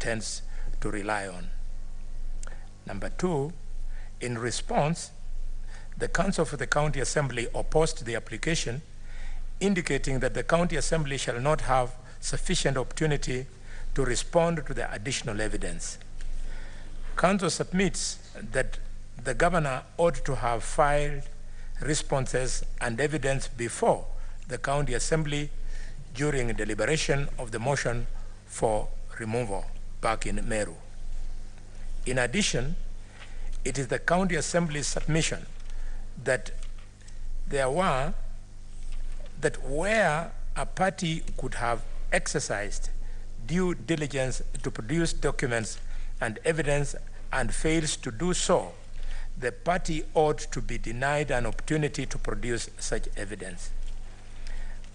intends to rely on. Number 2, in response, the Council for the County Assembly opposed the application, indicating that the County Assembly shall not have sufficient opportunity to respond to the additional evidence. Council submits that the Governor ought to have filed responses and evidence before the County Assembly during deliberation of the motion for removal back in Meru. In addition, it is the County Assembly's submission that where a party could have exercised due diligence to produce documents and evidence and fails to do so, the party ought to be denied an opportunity to produce such evidence.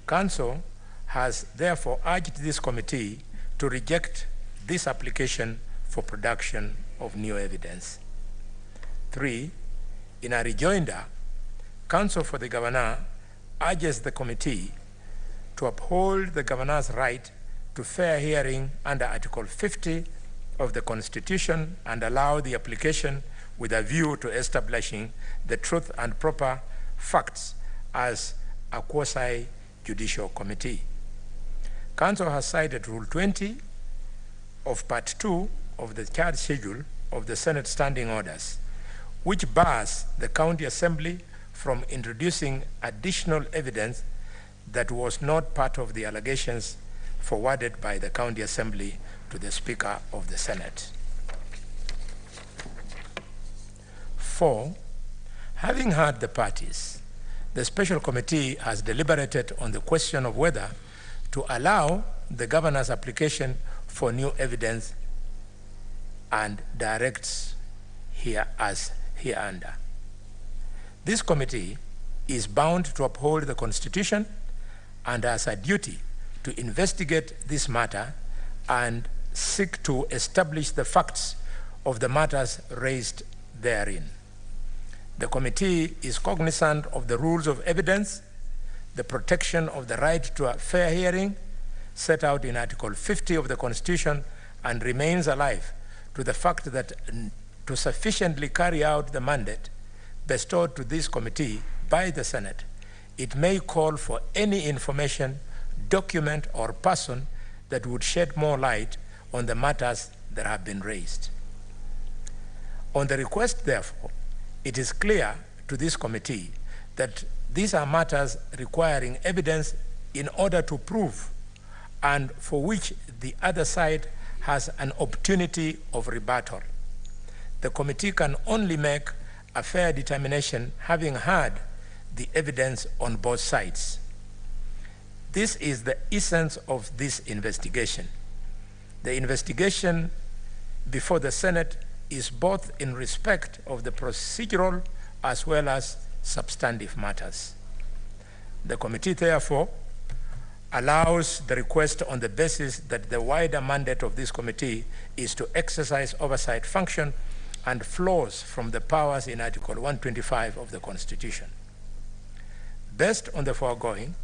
Council has therefore urged this committee to reject this application for production of new evidence. 3, in a rejoinder, Council for the Governor urges the committee to uphold the Governor's right to fair hearing under Article 50 of the Constitution and allow the application with a view to establishing the truth and proper facts as a quasi-judicial committee. Council has cited Rule 20 of Part 2 of the charge schedule of the Senate Standing Orders, which bars the County Assembly from introducing additional evidence that was not part of the allegations forwarded by the County Assembly to the Speaker of the Senate. 4, having heard the parties, the Special Committee has deliberated on the question of whether to allow the Governor's application for new evidence and directs here as hereunder. This committee is bound to uphold the Constitution and has a duty to investigate this matter and seek to establish the facts of the matters raised therein. The committee is cognizant of the rules of evidence, the protection of the right to a fair hearing set out in Article 50 of the Constitution, and remains alive to the fact that to sufficiently carry out the mandate bestowed to this committee by the Senate, it may call for any information, document, or person that would shed more light on the matters that have been raised. On the request, therefore, it is clear to this committee that these are matters requiring evidence in order to prove and for which the other side has an opportunity of rebuttal. The committee can only make a fair determination having heard the evidence on both sides. This is the essence of this investigation. The investigation before the Senate is both in respect of the procedural as well as substantive matters. The committee, therefore, allows the request on the basis that the wider mandate of this committee is to exercise oversight function and flows from the powers in Article 125 of the Constitution. Based on the foregoing,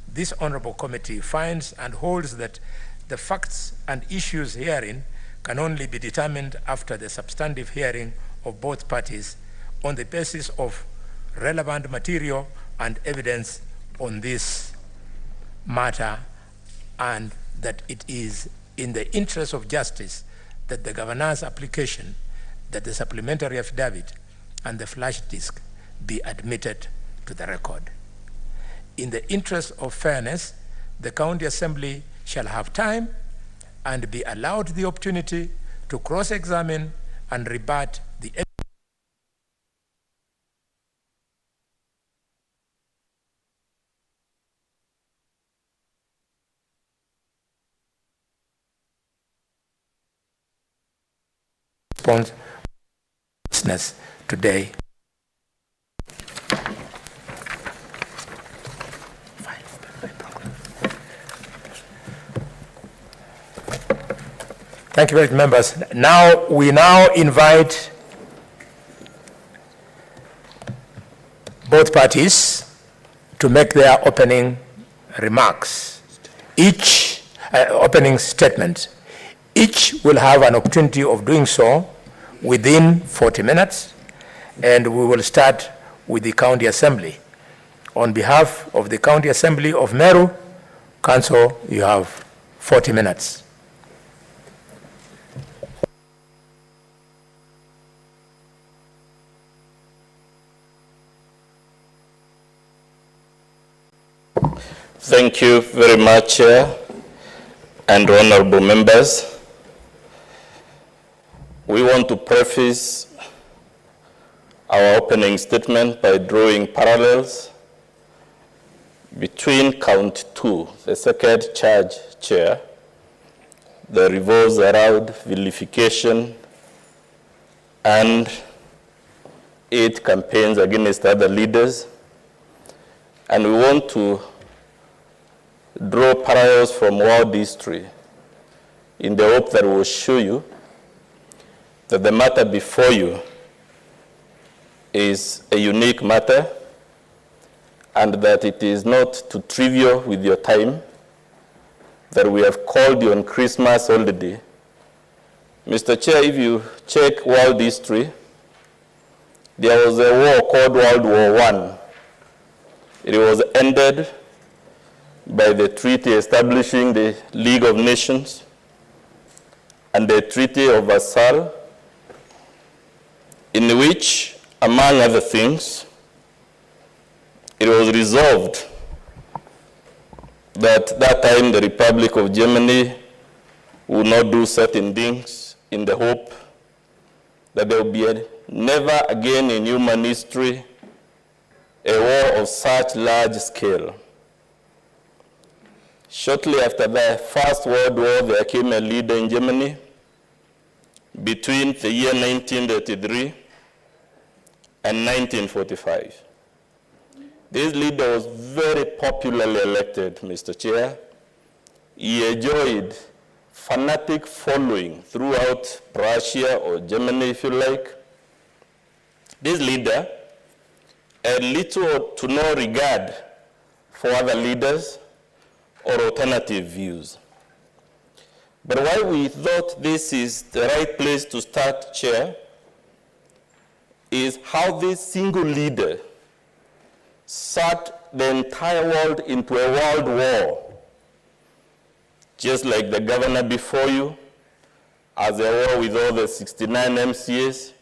this honorable committee finds and holds that the facts and issues herein can only be determined after the substantive hearing of both parties on the basis of relevant material and evidence on this matter, and that it is in the interest of justice that the Governor's application, that the supplementary affidavit and the flash disk be admitted to the record. In the interest of fairness, the County Assembly shall have time and be allowed the opportunity to cross-examine and rebut the response today. Thank you very much, members. We now invite both parties to make their opening remarks, opening statement. Each will have an opportunity of doing so within 40 minutes, and we will start with the County Assembly. On behalf of the County Assembly of Meru, Council, you have 40 minutes. Thank you very much, Chair and honorable members. We want to preface our opening statement by drawing parallels between Count 2, the second charge, Chair, that revolves around vilification and 8 campaigns against other leaders. And we want to draw parallels from world history in the hope that we will show you that the matter before you is a unique matter and that it is not too trivial with your time, that we have called you on Christmas holiday. Mr. Chair, if you check world history, there was a war called World War I. It was ended by the treaty establishing the League of Nations and the Treaty of Versailles, in which, among other things, it was resolved that that time the Republic of Germany would not do certain things in the hope that there will be never again in human history a war of such large scale. Shortly after the First World War, there came a leader in Germany between the year 1933 and 1945. This leader was very popularly elected, Mr. Chair. He enjoyed fanatic following throughout Prussia or Germany, if you like. This leader had little to no regard for other leaders or alternative views. But why we thought this is the right place to start, Chair, is how this single leader sat the entire world into a world war. Just like the governor before you has a war with all the 69 MCAs,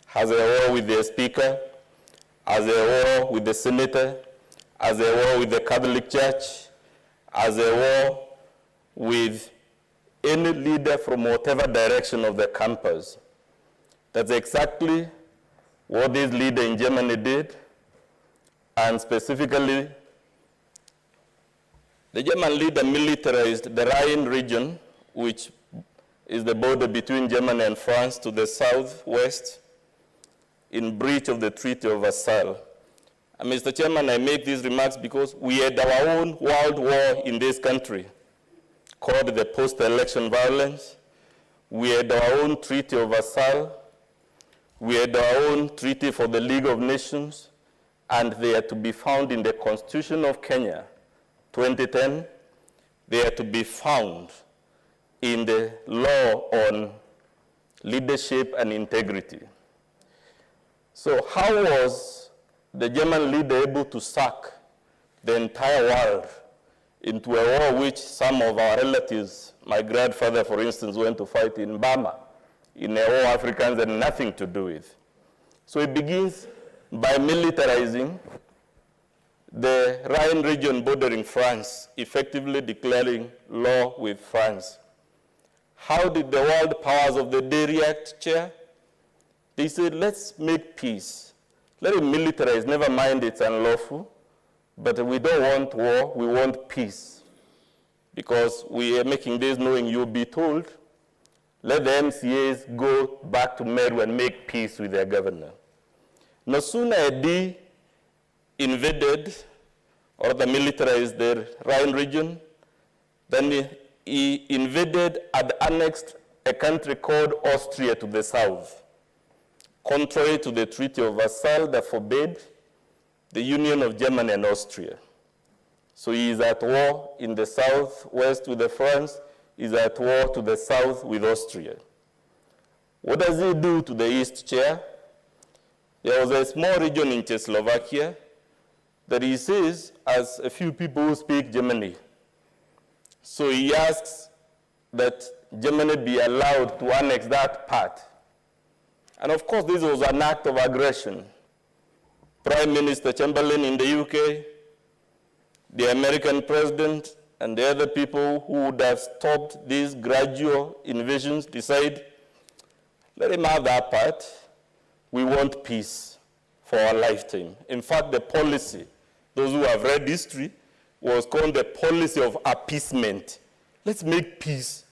has a war with the speaker, has a war with the senator, has a war with the Catholic Church, has a war with any leader from whatever direction of the campus. That's exactly what this leader in Germany did, and specifically, the German leader militarized the Rhine region, which is the border between Germany and France to the southwest, in breach of the Treaty of Versailles. And Mr. Chairman, I make these remarks because we had our own world war in this country called the post-election violence. We had our own Treaty of Versailles. We had our own Treaty for the League of Nations, and they are to be found in the Constitution of Kenya, 2010. They are to be found in the law on leadership and integrity. So how was the German leader able to suck the entire world into a war which some of our relatives, my grandfather, for instance, went to fight in Burma, in a war Africans had nothing to do with? So it begins by militarizing the Rhine region bordering France, effectively declaring law with France. How did the world powers of the day react, Chair? They said, let's make peace. Let it militarize, never mind it's unlawful, but we don't want war, we want peace. Because we are making this knowing you'll be told, let the MCAs go back to Meru and make peace with their governor. No sooner had they invaded or the militarized the Rhine region, then he invaded and annexed a country called Austria to the south, contrary to the Treaty of Versailles that forbade the union of Germany and Austria. So he is at war in the southwest with France. is at war to the south with Austria. What does he do to the east, Chair? There was a small region in Czechoslovakia that he says has a few people who speak Germany. So he asks that Germany be allowed to annex that part. And of course, this was an act of aggression. Prime Minister Chamberlain in the UK, the American president, and the other people who would have stopped these gradual invasions decide, let him have that part. We want peace for our lifetime. In fact, the policy, those who have read history, was called the policy of appeasement. Let's make peace.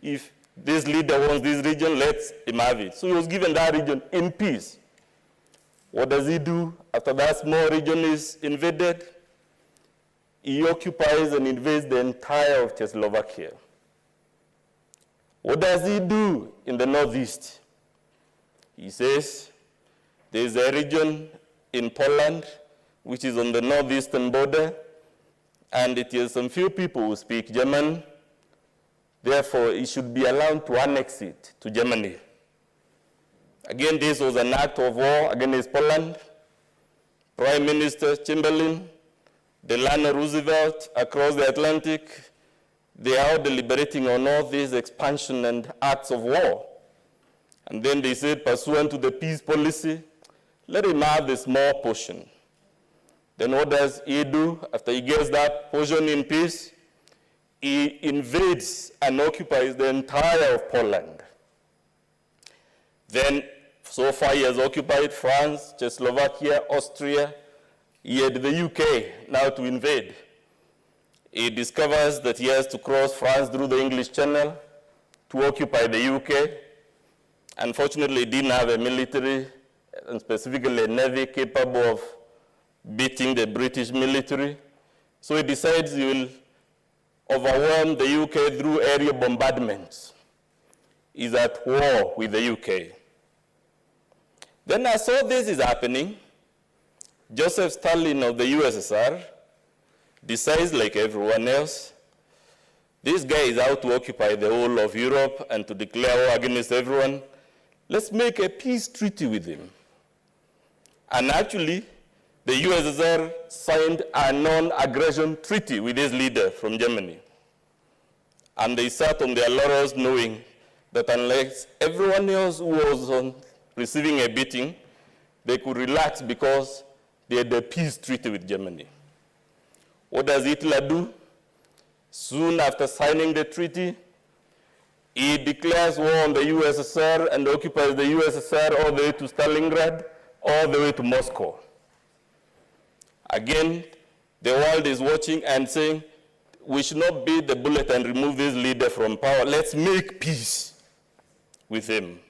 If this leader wants this region, let him have it. So he was given that region in peace. What does he do after that small region is invaded? He occupies and invades the entire of Czechoslovakia. What does he do in the northeast? He says there's a region in Poland which is on the northeastern border, and it is some few people who speak German. Therefore, it should be allowed to annex it to Germany. Again, this was an act of war against Poland. Prime Minister Chamberlain, Delano Roosevelt across the Atlantic, they are all deliberating on all these expansion and acts of war. And then they said, pursuant to the peace policy, let him have the small portion. Then what does he do after he gets that portion in peace? He invades and occupies the entire of Poland. Then, so far he has occupied France, Czechoslovakia, Austria. He had the UK now to invade. He discovers that he has to cross France through the English Channel to occupy the UK. Unfortunately, he didn't have a military, and specifically a navy, capable of beating the British military. So he decides he will overwhelm the UK through aerial bombardments. He's at war with the UK. Then as all this is happening, Joseph Stalin of the USSR decides, like everyone else, this guy is out to occupy the whole of Europe and to declare war against everyone. Let's make a peace treaty with him. And actually, the USSR signed a non-aggression treaty with his leader from Germany. And they sat on their laurels knowing that unless everyone else who was receiving a beating, they could relax because they had a peace treaty with Germany. What does Hitler do? Soon after signing the treaty, he declares war on the USSR and occupies the USSR all the way to Stalingrad, all the way to Moscow. Again, the world is watching and saying, we should not beat the bullet and remove this leader from power. Let's make peace with him.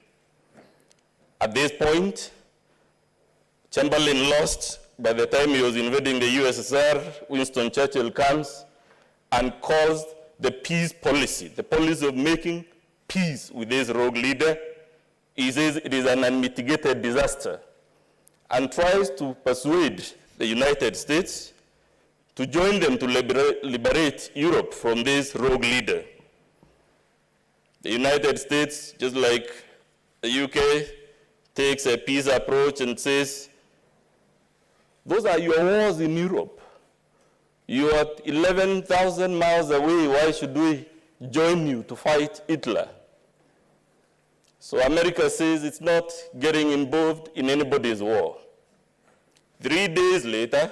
At this point, Chamberlain lost. By the time he was invading the USSR, Winston Churchill comes and calls the peace policy, the policy of making peace with this rogue leader. He says it is an unmitigated disaster and tries to persuade the United States to join them to liberate Europe from this rogue leader. The United States, just like the UK, takes a peace approach and says, those are your wars in Europe. You are 11,000 miles away. Why should we join you to fight Hitler? So America says it's not getting involved in anybody's war. 3 days later,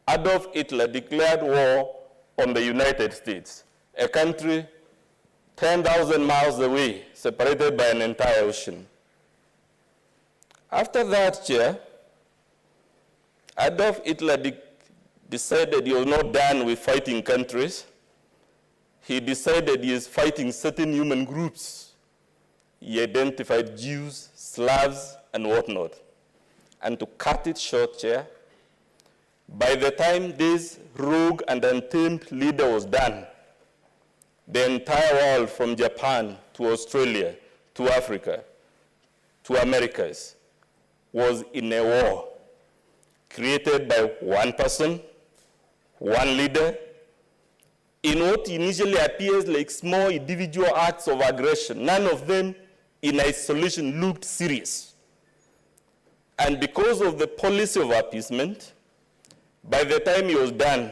Adolf Hitler declared war on the United States, a country 10,000 miles away, separated by an entire ocean. After that, Chair, Adolf Hitler decided he was not done with fighting countries. He decided he is fighting certain human groups. He identified Jews, Slavs, and whatnot. And to cut it short, Chair, by the time this rogue and untamed leader was done, the entire world from Japan to Australia to Africa to Americas was in a war created by one person, one leader, in what initially appears like small individual acts of aggression. None of them in isolation looked serious. And because of the policy of appeasement, by the time he was done,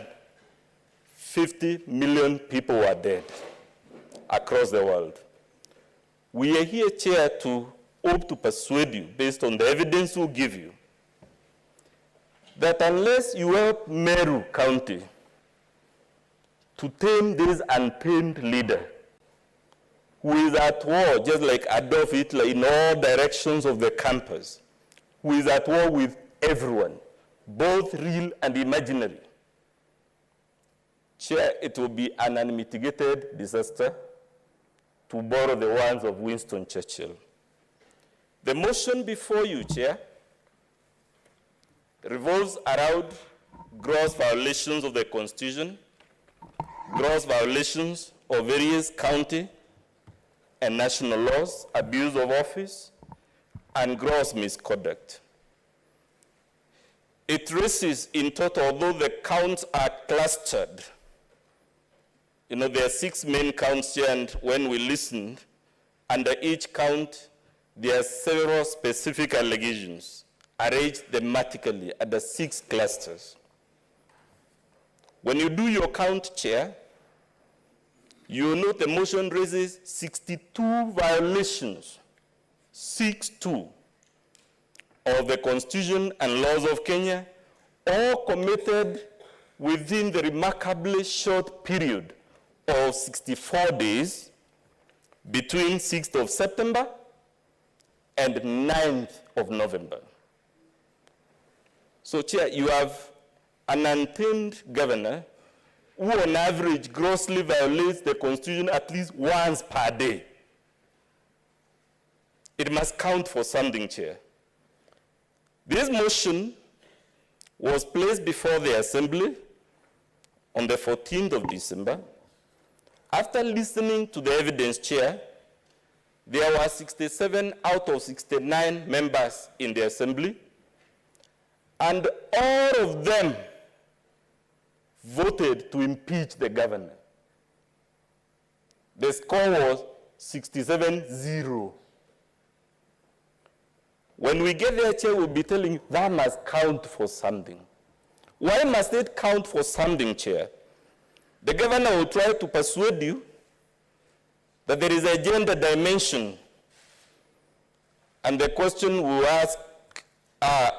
50 million people were dead across the world. We are here, Chair, to hope to persuade you, based on the evidence we'll give you, that unless you help Meru County to tame this untamed leader who is at war, just like Adolf Hitler, in all directions of the campus, who is at war with everyone, both real and imaginary, Chair, it will be an unmitigated disaster, to borrow the words of Winston Churchill. The motion before you, Chair, revolves around gross violations of the Constitution, gross violations of various county and national laws, abuse of office, and gross misconduct. It raises in total, although the counts are clustered, there are 6 main counts here, and when we listened, under each count, there are several specific allegations arranged thematically under 6 clusters. When you do your count, Chair, you note the motion raises 62 violations, 6-2, of the Constitution and laws of Kenya, all committed within the remarkably short period of 64 days between 6th of September and 9th of November. So, Chair, you have an untamed governor who on average grossly violates the Constitution at least once per day. It must count for something, Chair. This motion was placed before the Assembly on the 14th of December. After listening to the evidence, Chair, there were 67 out of 69 members in the Assembly, and all of them voted to impeach the governor. The score was 67-0. When we get there, Chair, we'll be telling you that must count for something. Why must it count for something, Chair? The governor will try to persuade you that there is a gender dimension. And the question we ask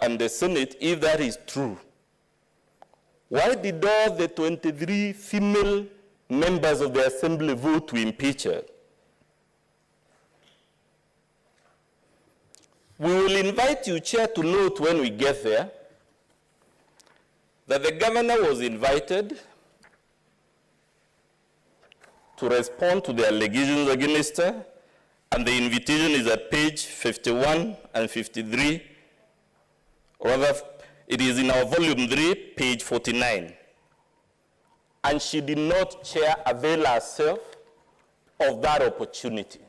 and the Senate, if that is true, why did all the 23 female members of the Assembly vote to impeach her? We will invite you, Chair, to note when we get there that the governor was invited to respond to the allegations against her, and the invitation is at page 51 and 53. Rather, it is in our volume 3, page 49. And she did not, Chair, avail herself of that opportunity.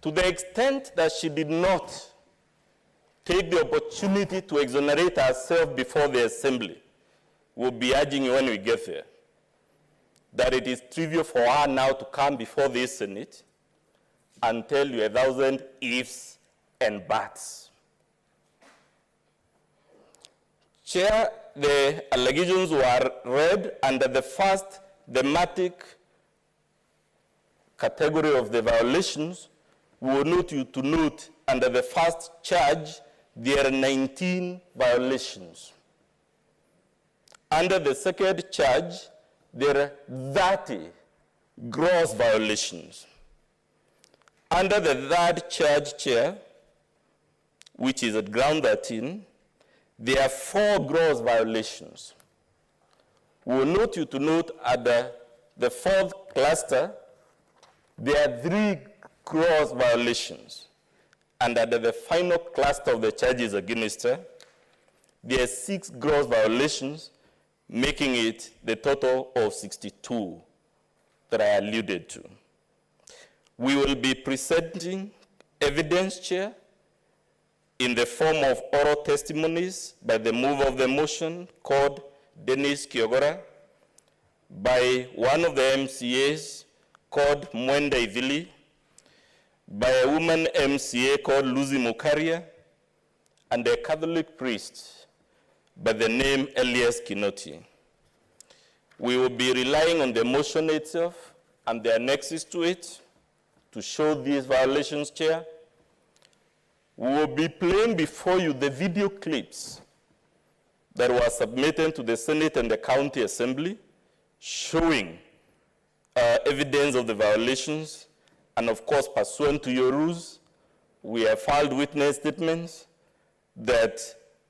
To the extent that she did not take the opportunity to exonerate herself before the Assembly, we'll be urging you when we get there that it is trivial for her now to come before this Senate and tell you 1,000 ifs and buts. Chair, the allegations were read under the first thematic category of the violations. We will note you to note under the first charge, there are 19 violations. Under the second charge, there are 30 gross violations. Under the third charge, Chair, which is at ground 13, there are 4 gross violations. We will note you to note at the fourth cluster, there are 3 gross violations. And under the final cluster of the charges against her, there are 6 gross violations, making it the total of 62 that I alluded to. We will be presenting evidence, Chair, in the form of oral testimonies by the mover of the motion, called Dennis Kiogora, by one of the MCAs called Mwenda Ivili, by a woman MCA called Lucy Mukaria, and a Catholic priest by the name Elias Kinoti. We will be relying on the motion itself and the annexes to it to show these violations, Chair. We will be playing before you the video clips that were submitted to the Senate and the County Assembly showing evidence of the violations. And of course, pursuant to your rules, we have filed witness statements that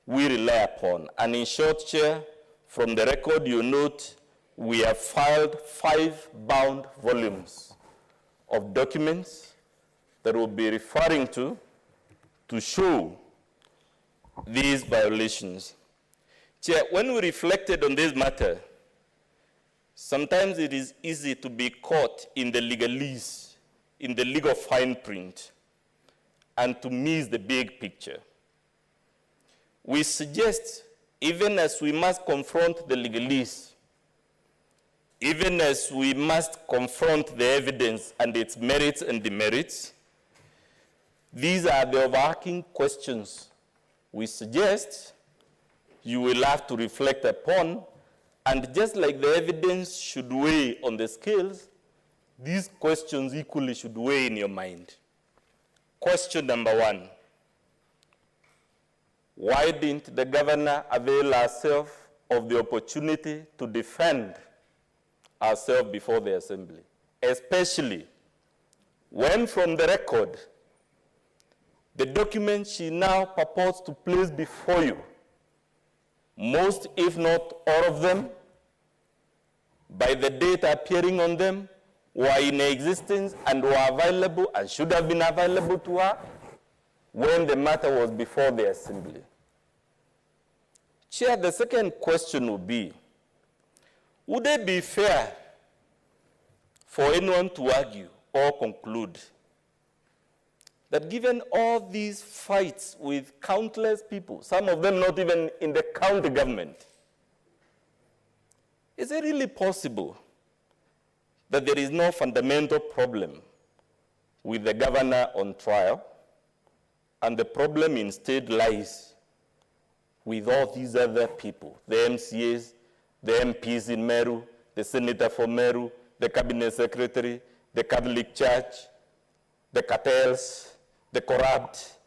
we rely upon. And in short, Chair, from the record you note, we have filed 5 bound volumes of documents that we'll be referring to show these violations. Chair, when we reflected on this matter, sometimes it is easy to be caught in the legalese, in the legal fine print, and to miss the big picture. We suggest, even as we must confront the legalese, even as we must confront the evidence and its merits and demerits, these are the overarching questions we suggest you will have to reflect upon, and just like the evidence should weigh on the scales, these questions equally should weigh in your mind. Question number 1, why didn't the governor avail herself of the opportunity to defend herself before the Assembly, especially when from the record, the documents she now purports to place before you, most, if not all of them, by the date appearing on them, were in existence and were available and should have been available to her when the matter was before the Assembly. Chair, the second question would be, would it be fair for anyone to argue or conclude that given all these fights with countless people, some of them not even in the county government, is it really possible that there is no fundamental problem with the governor on trial, and the problem instead lies with all these other people, the MCAs, the MPs in Meru, the senator for Meru, the cabinet secretary, the Catholic Church, the cartels, the corrupt?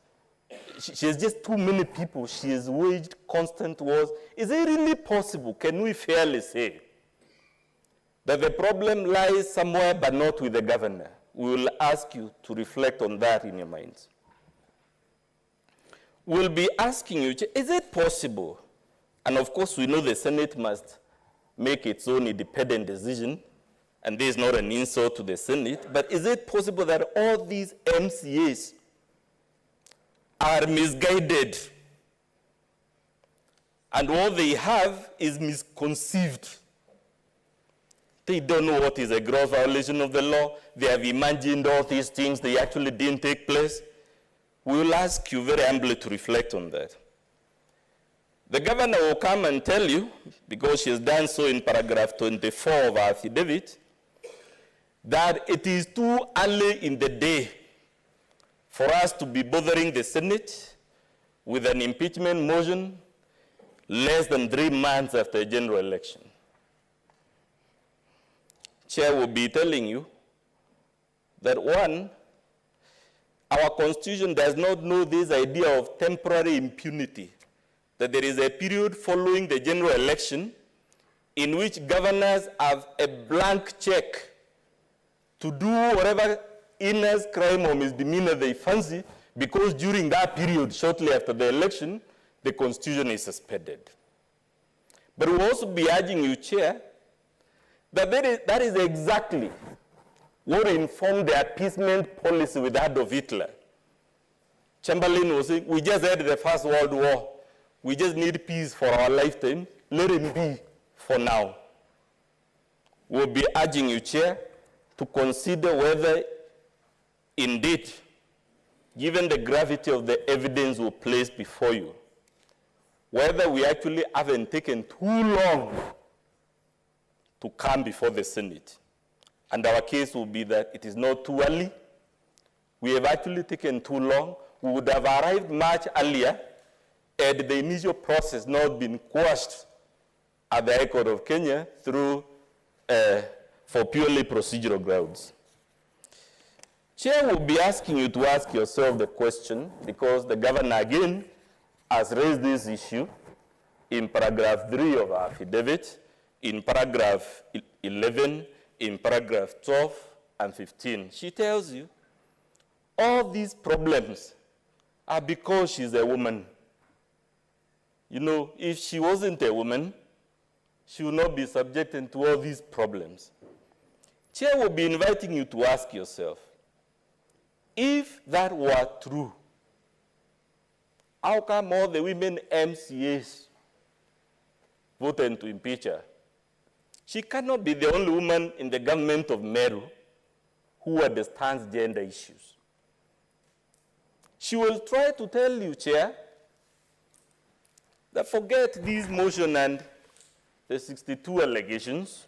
She has just too many people. She has waged constant wars. Is it really possible, can we fairly say, that the problem lies somewhere but not with the governor? We will ask you to reflect on that in your minds. We'll be asking you, is it possible? And of course, we know the Senate must make its own independent decision, and this is not an insult to the Senate, but is it possible that all these MCAs are misguided and all they have is misconceived? They don't know what is a gross violation of the law. They have imagined all these things. They actually didn't take place. We will ask you very humbly to reflect on that. The governor will come and tell you, because she has done so in paragraph 24 of our affidavit, that it is too early in the day for us to be bothering the Senate with an impeachment motion less than 3 months after a general election. Chair will be telling you that, one, our Constitution does not know this idea of temporary impunity, that there is a period following the general election in which governors have a blank check to do whatever heinous crime or misdemeanor they fancy, because during that period, shortly after the election, the Constitution is suspended. But we'll also be urging you, Chair, that is exactly what informed the appeasement policy with Adolf Hitler. Chamberlain was saying, we just had the First World War. We just need peace for our lifetime. Let it be for now. We'll be urging you, Chair, to consider whether indeed, given the gravity of the evidence we place before you, whether we actually haven't taken too long to come before the Senate. And our case will be that it is not too early. We have actually taken too long. We would have arrived much earlier had the initial process not been quashed at the High Court of Kenya through for purely procedural grounds. Chair will be asking you to ask yourself the question, because the governor again has raised this issue in paragraph 3 of our affidavit, in paragraph 11, in paragraph 12 and 15. She tells you all these problems are because she's a woman. You know, if she wasn't a woman, she would not be subjected to all these problems. Chair will be inviting you to ask yourself, if that were true, how come all the women MCAs voted to impeach her? She cannot be the only woman in the government of Meru who understands gender issues. She will try to tell you, Chair, that forget this motion and the 62 allegations.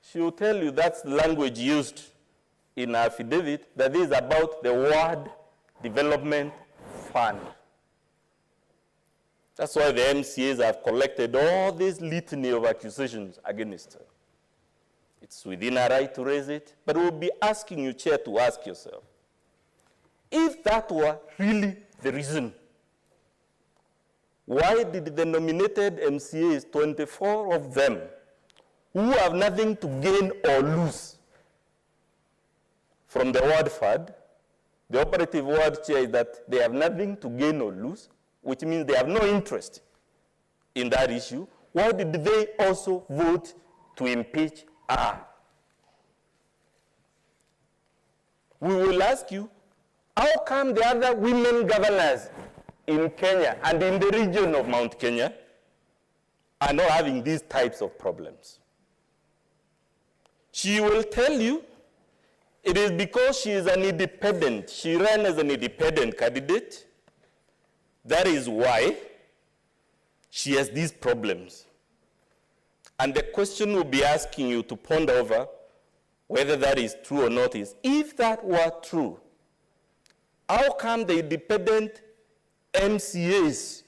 She will tell you that's the language used in our affidavit, that is about the Ward Development Fund. That's why the MCAs have collected all this litany of accusations against her. It's within her right to raise it, but we'll be asking you, Chair, to ask yourself, if that were really the reason, why did the nominated MCAs, 24 of them, who have nothing to gain or lose from the ward fund, the operative word, Chair, is that they have nothing to gain or lose, which means they have no interest in that issue, why did they also vote to impeach her? We will ask you, how come the other women governors in Kenya and in the region of Mount Kenya are not having these types of problems? She will tell you it is because she is an independent. She ran as an independent candidate. That is why she has these problems. And the question we'll be asking you to ponder over, whether that is true or not, is, if that were true, how come the independent MCAs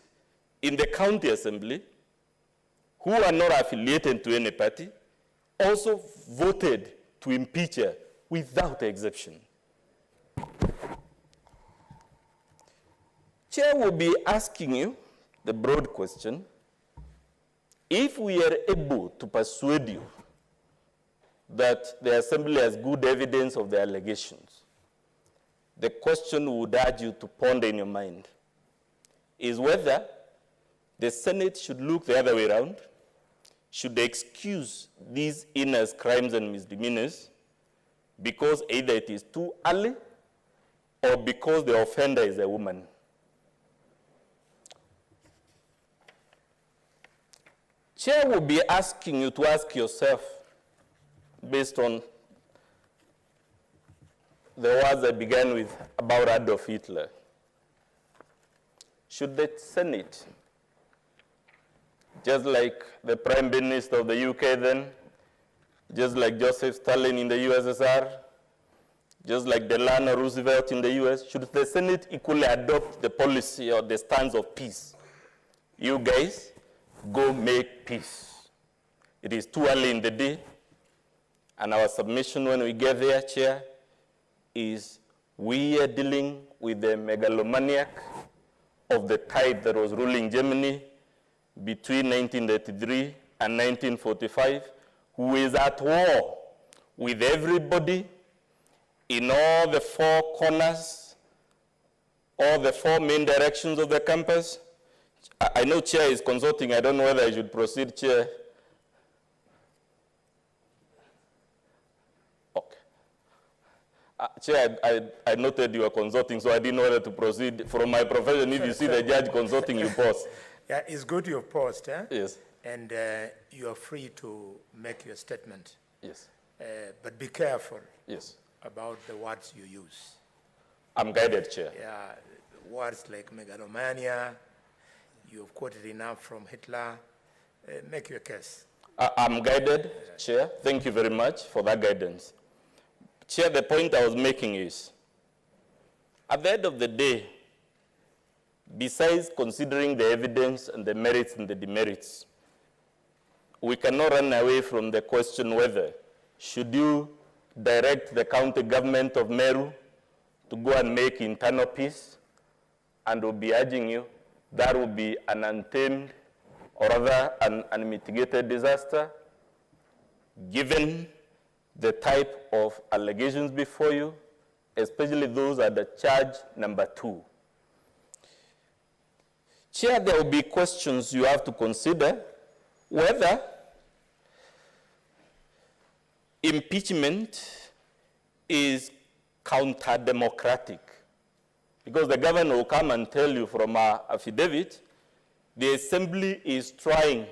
in the county assembly, who are not affiliated to any party, also voted to impeach her without exception? Chair will be asking you the broad question, if we are able to persuade you that the assembly has good evidence of the allegations, the question we would urge you to ponder in your mind is whether the Senate should look the other way around, should excuse these heinous crimes and misdemeanors because either it is too early or because the offender is a woman. Chair will be asking you to ask yourself, based on the words I began with about Adolf Hitler, should the Senate, just like the Prime Minister of the UK then, just like Joseph Stalin in the USSR, just like Delano Roosevelt in the US, should the Senate equally adopt the policy or the stance of peace? You guys, go make peace. It is too early in the day, and our submission when we get there, Chair, is we are dealing with the megalomaniac of the type that was ruling Germany between 1933 and 1945, who is at war with everybody in all the four corners, all the four main directions of the campus. I know Chair is consulting. I don't know whether I should proceed, Chair. Okay. Chair, I noted you were consulting, so I didn't know whether to proceed. From my profession, if you see the judge consulting, you pause. Yeah, it's good you've paused, eh? Yes. And you are free to make your statement. Yes. But be careful. Yes. About the words you use. I'm guided, Chair. Yeah, words like megalomania, you've quoted enough from Hitler. Make your case. I'm guided, Chair. Thank you very much for that guidance. Chair, the point I was making is, at the end of the day, besides considering the evidence and the merits and the demerits, we cannot run away from the question whether should you direct the county government of Meru to go and make internal peace, and we'll be urging you that will be an untamed or rather an unmitigated disaster, given the type of allegations before you, especially those at the charge number 2. Chair, there will be questions you have to consider whether impeachment is counter-democratic. Because the governor will come and tell you from our affidavit, the assembly is trying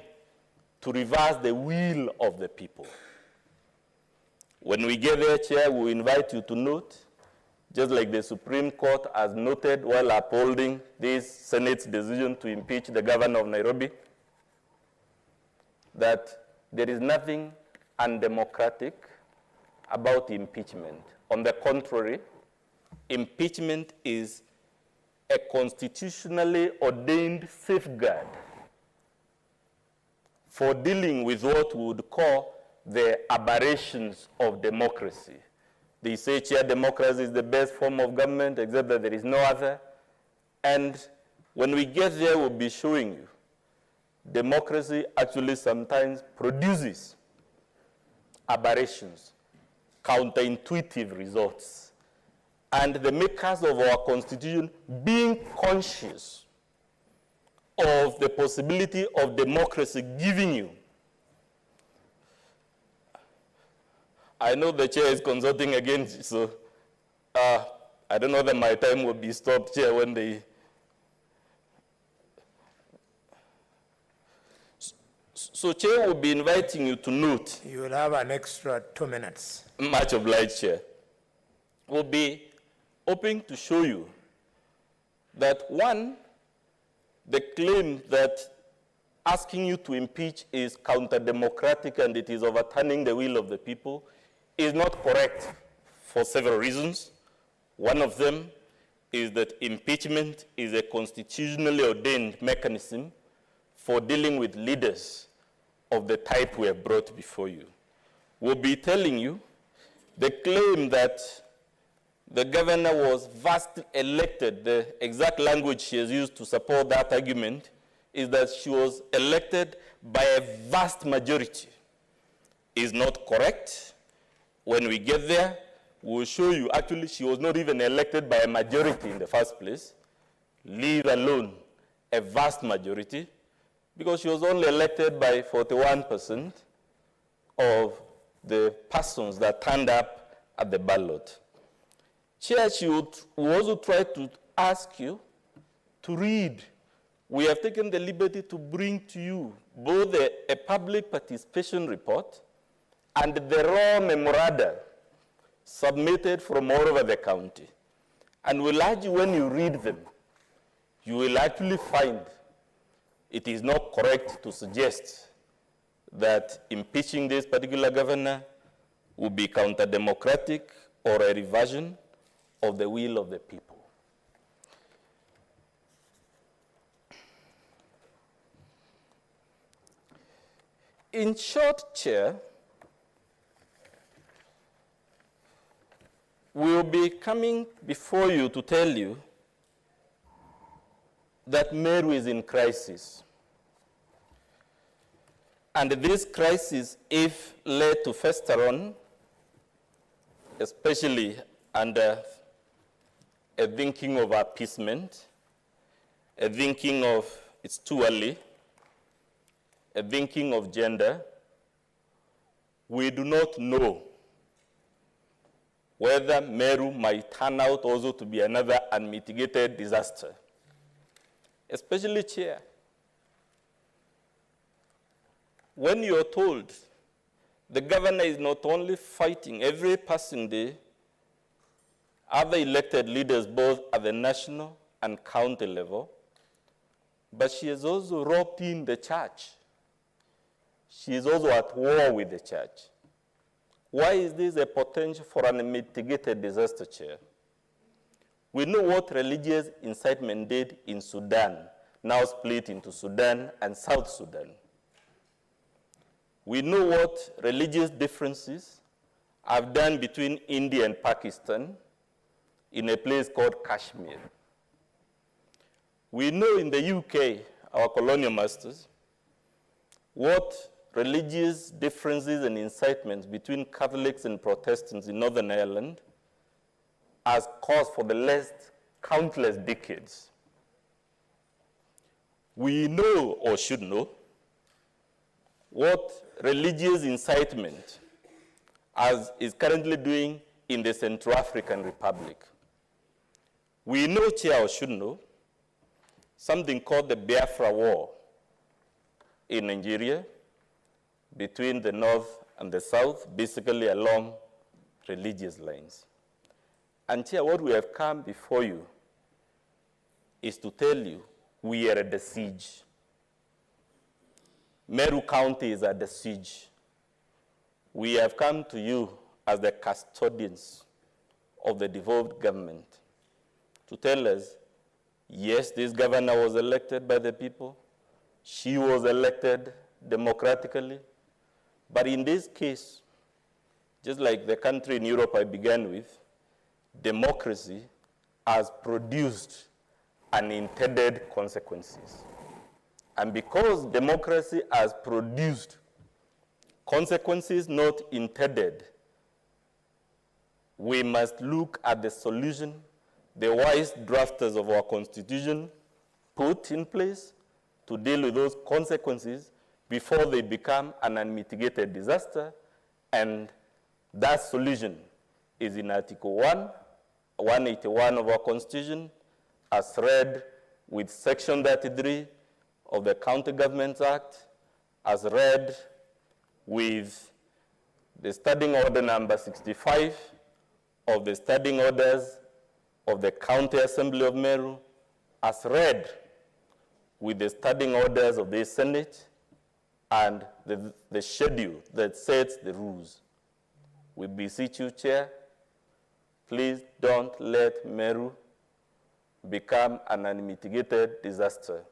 to reverse the will of the people. When we get there, Chair, we invite you to note, just like the Supreme Court has noted while upholding this Senate's decision to impeach the governor of Nairobi, that there is nothing undemocratic about impeachment. On the contrary, impeachment is a constitutionally ordained safeguard for dealing with what we would call the aberrations of democracy. They say, Chair, democracy is the best form of government, except that there is no other. And when we get there, we'll be showing you democracy actually sometimes produces aberrations, counterintuitive results. And the makers of our Constitution, being conscious of the possibility of democracy giving you. I know the Chair is consulting again, so I don't know that my time will be stopped, Chair, when they... So, Chair, will be inviting you to note. You will have an extra 2 minutes. Much obliged, Chair. We'll be hoping to show you that, one, the claim that asking you to impeach is counter-democratic and it is overturning the will of the people is not correct for several reasons. One of them is that impeachment is a constitutionally ordained mechanism for dealing with leaders of the type we have brought before you. We'll be telling you the claim that the governor was vastly elected, the exact language she has used to support that argument is that she was elected by a vast majority, is not correct. When we get there, we'll show you actually she was not even elected by a majority in the first place, leave alone a vast majority, because she was only elected by 41% of the persons that turned up at the ballot. Chair, she would also try to ask you to read. We have taken the liberty to bring to you both a public participation report and the raw memoranda submitted from all over the county. And we'll urge you, when you read them, you will actually find it is not correct to suggest that impeaching this particular governor will be counter-democratic or a reversion of the will of the people. In short, Chair, we will be coming before you to tell you that Meru is in crisis. And this crisis, if led to fester on, especially under a thinking of appeasement, a thinking of it's too early, a thinking of gender, we do not know whether Meru might turn out also to be another unmitigated disaster. Especially, Chair, when you're told the governor is not only fighting every passing day other elected leaders both at the national and county level, but she has also roped in the church she is also at war with the church. Why is this a potential for an unmitigated disaster, Chair? We know what religious incitement did in Sudan, now split into Sudan and South Sudan. We know what religious differences have done between India and Pakistan in a place called Kashmir. We know in the UK, our colonial masters, what religious differences and incitements between Catholics and Protestants in Northern Ireland has caused for the last countless decades. We know, or should know, what religious incitement is currently doing in the Central African Republic. We know, Chair, or should know, something called the Biafra War in Nigeria between the North and the South, basically along religious lines. And Chair, what we have come before you is to tell you we are at the siege. Meru County is at the siege. We have come to you as the custodians of the devolved government to tell us, yes, this governor was elected by the people. She was elected democratically. But in this case, just like the country in Europe I began with, democracy has produced unintended consequences. And because democracy has produced consequences not intended, we must look at the solution the wise drafters of our Constitution put in place to deal with those consequences before they become an unmitigated disaster. And that solution is in Article 181 of our Constitution, as read with Section 33 of the County Governments Act, as read with the Standing Order number 65 of the Standing Orders of the County Assembly of Meru, as read with the Standing Orders of the Senate and the schedule that sets the rules. We beseech you, Chair, please don't let Meru become an unmitigated disaster.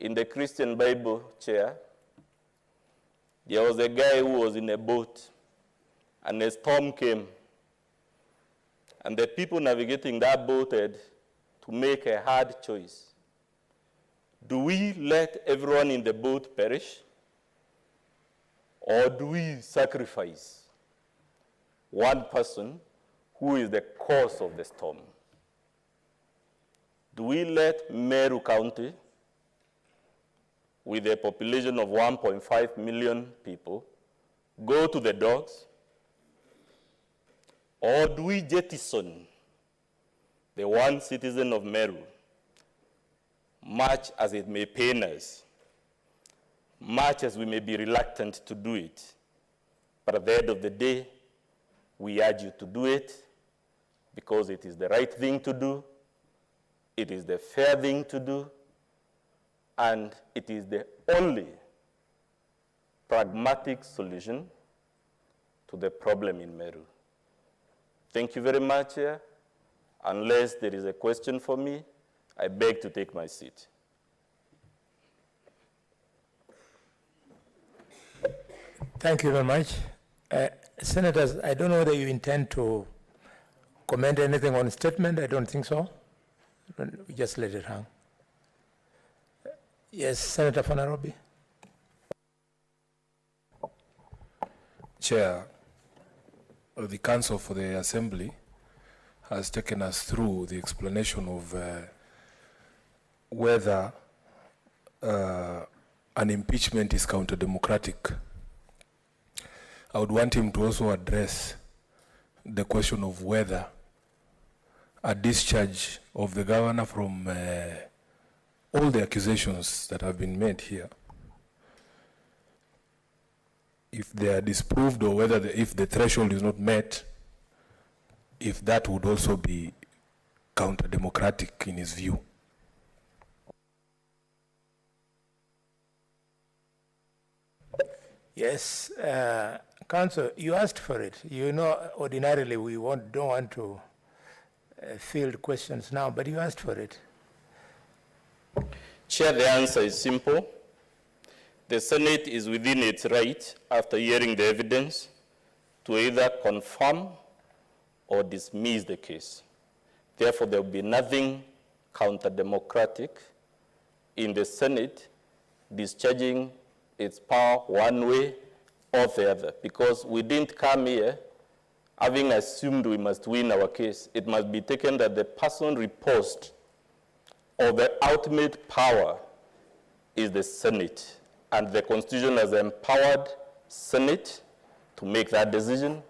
In the Christian Bible, Chair, there was a guy who was in a boat and a storm came. And the people navigating that boat had to make a hard choice. Do we let everyone in the boat perish? Or do we sacrifice one person who is the cause of the storm? Do we let Meru County, with a population of 1.5 million people, go to the dogs? Or do we jettison the one citizen of Meru, much as it may pain us, much as we may be reluctant to do it, but at the end of the day, we urge you to do it because it is the right thing to do, it is the fair thing to do, and it is the only pragmatic solution to the problem in Meru. Thank you very much, Chair. Unless there is a question for me, I beg to take my seat. Thank you very much. Senators, I don't know whether you intend to comment anything on the statement. I don't think so. We just let it hang. Yes, Senator Fanarobi. Chair, the Council for the Assembly has taken us through the explanation of whether an impeachment is counter-democratic. I would want him to also address the question of whether a discharge of the governor from all the accusations that have been made here, if they are disproved, or whether if the threshold is not met, if that would also be counter-democratic in his view. Yes, Council, you asked for it. You know, ordinarily we don't want to field questions now, but you asked for it. Chair, the answer is simple. The Senate is within its right, after hearing the evidence, to either confirm or dismiss the case. Therefore, there will be nothing counter-democratic in the Senate discharging its power one way or the other, because we didn't come here having assumed we must win our case. It must be taken that the person reposed or the ultimate power is the Senate, and the Constitution has empowered Senate to make that decision.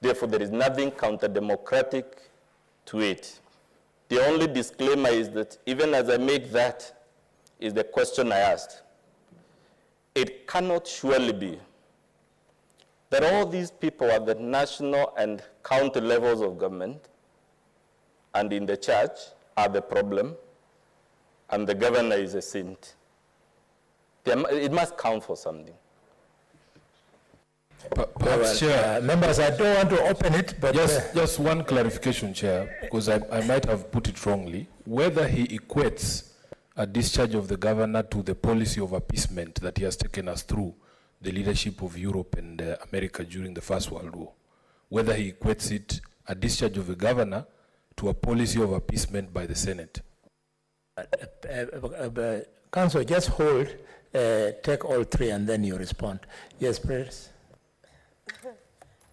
Therefore, there is nothing counter-democratic to it. The only disclaimer is that even as I make that, is the question I asked. It cannot surely be that all these people at the national and county levels of government and in the church are the problem, and the governor is a saint. It must count for something. Perhaps, Chair, Members, I don't want to open it, but... just one clarification, Chair, because I might have put it wrongly. Whether he equates a discharge of the governor to the policy of appeasement that he has taken us through the leadership of Europe and America during the First World War, whether he equates it, a discharge of the governor, to a policy of appeasement by the Senate. Council, just hold, take all three, and then you respond. Yes, please.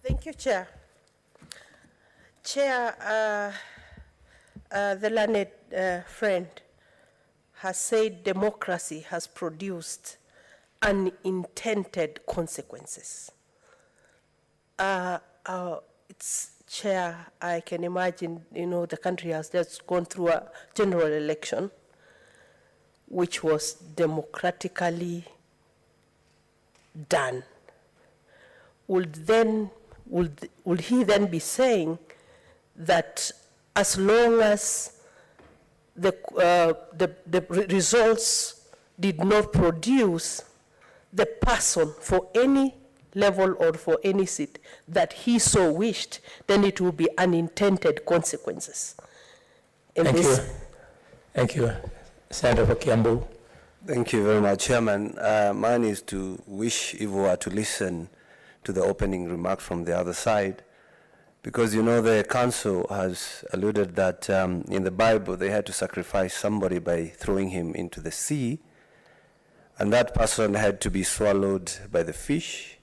Thank you, Chair. Chair, the learned friend has said democracy has produced unintended consequences. It's, Chair, I can imagine, the country has just gone through a general election, which was democratically done. Would he then be saying that as long as the results did not produce the person for any level or for any seat that he so wished, then it will be unintended consequences? Thank you. Thank you. Senator Kiambu. Thank you very much, Chairman. Mine is to wish if we were to listen to the opening remark from the other side, because the council has alluded that in the Bible they had to sacrifice somebody by throwing him into the sea, and that person had to be swallowed by the fish,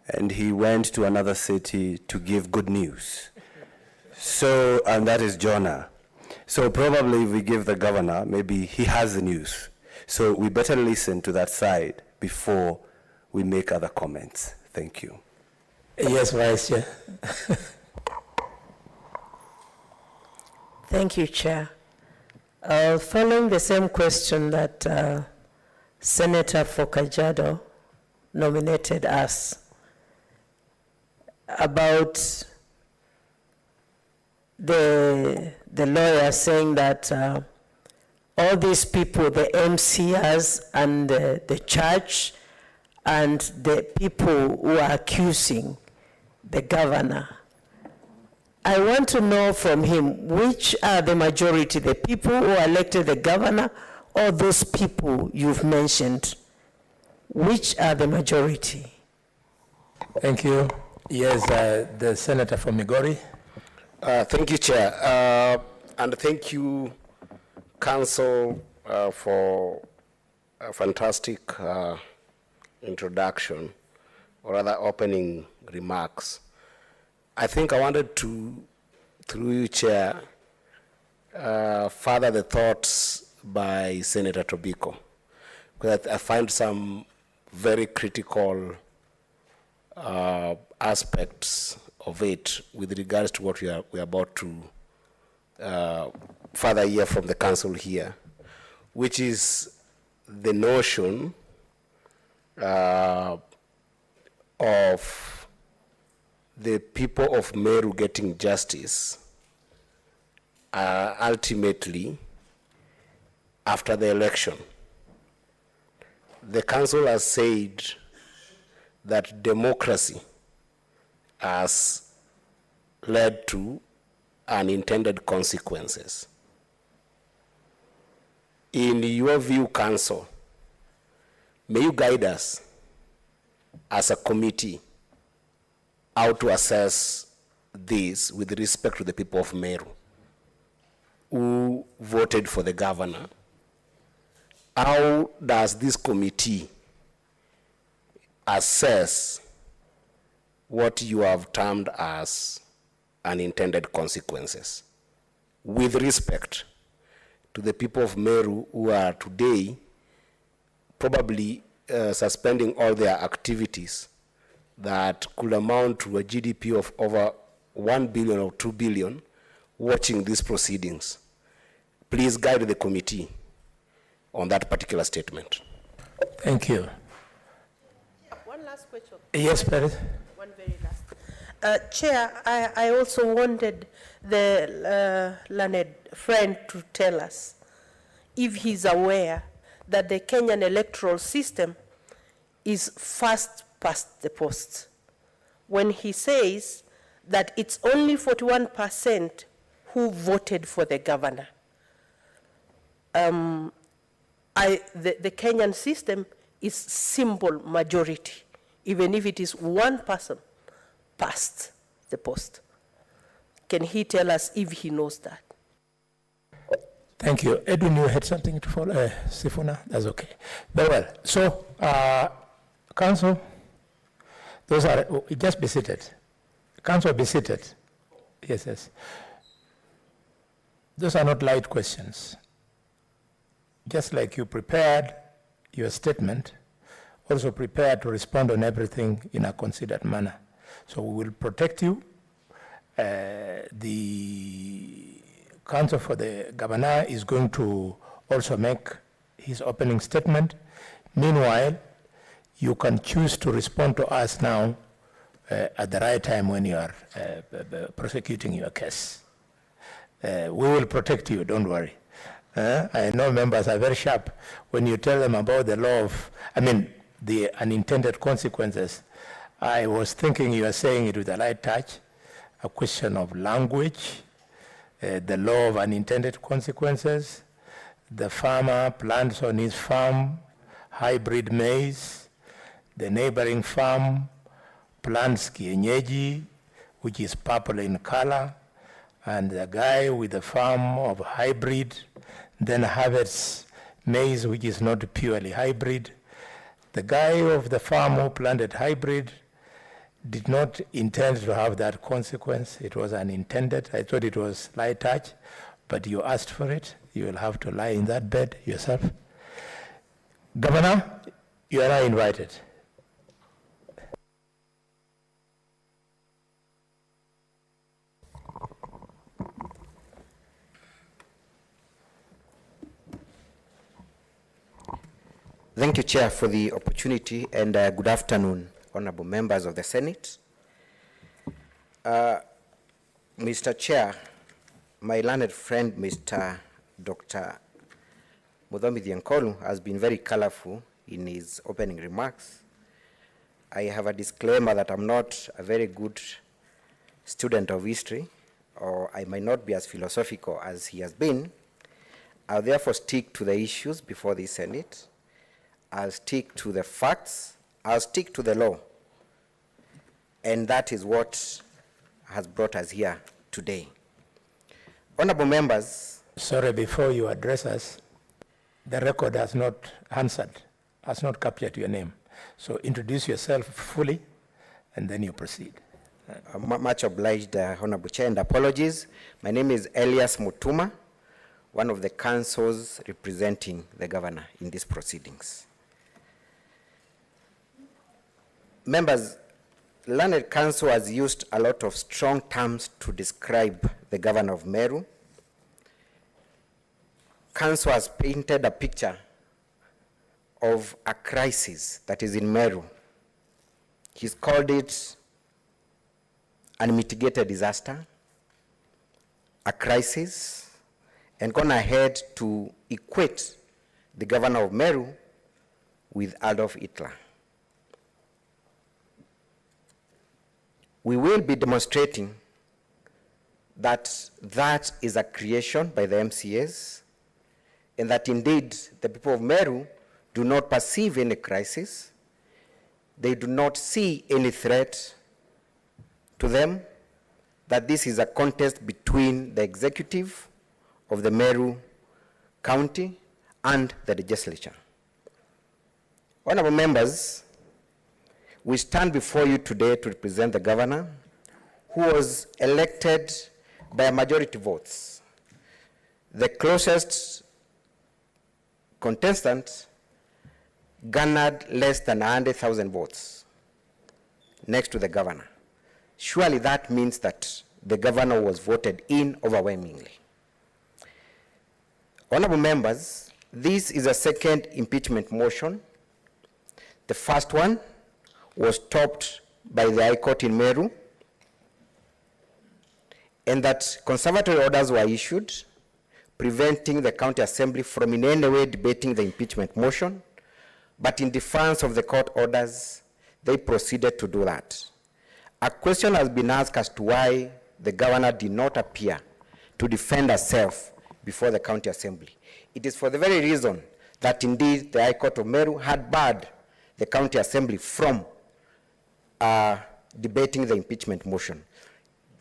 and he went to another city to give good news. So, and that is Jonah. So probably if we give the governor, maybe he has the news. So we better listen to that side before we make other comments. Thank you. Yes, Vice Chair. Thank you, Chair. Following the same question that Senator Fokajado nominated us about the lawyer saying that all these people, the MCAs and the church and the people who are accusing the governor, I want to know from him, which are the majority, the people who elected the governor or those people you've mentioned? Which are the majority? Thank you. Yes, the Senator from Migori. Thank you, Chair. And thank you, Council, for a fantastic introduction, or rather opening remarks. I think I wanted to, through you, Chair, further the thoughts by Senator Tobiko, because I find some very critical aspects of it with regards to what we are about to further hear from the Council here, which is the notion of the people of Meru getting justice ultimately after the election. The Council has said that democracy has led to unintended consequences. In your view, Council, may you guide us as a committee how to assess this with respect to the people of Meru who voted for the governor? How does this committee assess what you have termed as unintended consequences with respect to the people of Meru who are today probably suspending all their activities that could amount to a GDP of over 1 billion or 2 billion watching these proceedings? Please guide the committee on that particular statement. Thank you. One last question. Yes, Paris. One very last. Chair, I also wanted the learned friend to tell us if he's aware that the Kenyan electoral system is first past the post. When he says that it's only 41% who voted for the governor. The Kenyan system is simple majority, even if it is one person past the post. Can he tell us if he knows that? Thank you. Edwin, you had something to follow? Sifuna? That's okay. Very well. So, Council, those are, just be seated. Council, be seated. Yes, yes. Those are not light questions. Just like you prepared your statement, also prepare to respond on everything in a considered manner. So we will protect you. The Counsel for the Governor is going to also make his opening statement. Meanwhile, you can choose to respond to us now at the right time when you are prosecuting your case. We will protect you, don't worry. I know members are very sharp when you tell them about the law of, the unintended consequences. I was thinking you are saying it with a light touch, a question of language, the law of unintended consequences, the farmer plants on his farm hybrid maize, the neighboring farm plants kienyeji, which is purple in color, and the guy with the farm of hybrid then harvests maize which is not purely hybrid. The guy of the farm who planted hybrid did not intend to have that consequence. It was unintended. I thought it was light touch, but you asked for it. You will have to lie in that bed yourself. Governor, you are now invited. Thank you, Chair, for the opportunity, and good afternoon, honorable members of the Senate. Mr. Chair, my learned friend, Mr. Dr. Muthomi Thiankolu, has been very colorful in his opening remarks. I have a disclaimer that I'm not a very good student of history, or I might not be as philosophical as he has been. I'll therefore stick to the issues before the Senate. I'll stick to the facts, I'll stick to the law. And that is what has brought us here today. Honorable members. Sorry, before you address us, the record has not answered, has not captured your name. So introduce yourself fully, and then you proceed. Much obliged, Honorable Chair, and apologies. My name is Elias Mutuma, one of the councils representing the governor in these proceedings. Members, learned counsel has used a lot of strong terms to describe the governor of Meru. Counsel has painted a picture of a crisis that is in Meru. He's called it unmitigated disaster, a crisis, and gone ahead to equate the governor of Meru with Adolf Hitler. we will be demonstrating that that is a creation by the MCAs, and that indeed the people of Meru do not perceive any crisis, they do not see any threat to them, that this is a contest between the executive of the Meru County and the legislature. Honorable members, we stand before you today to represent the governor who was elected by a majority votes. The closest contestant garnered less than 100,000 votes next to the governor. Surely that means that the governor was voted in overwhelmingly. Honorable members, this is a second impeachment motion. The first one was stopped by the High Court in Meru, and that conservatory orders were issued preventing the county assembly from in any way debating the impeachment motion, but in defiance of the court orders, they proceeded to do that. A question has been asked as to why the governor did not appear to defend herself before the county assembly. It is for the very reason that indeed the High Court of Meru had barred the county assembly from debating the impeachment motion.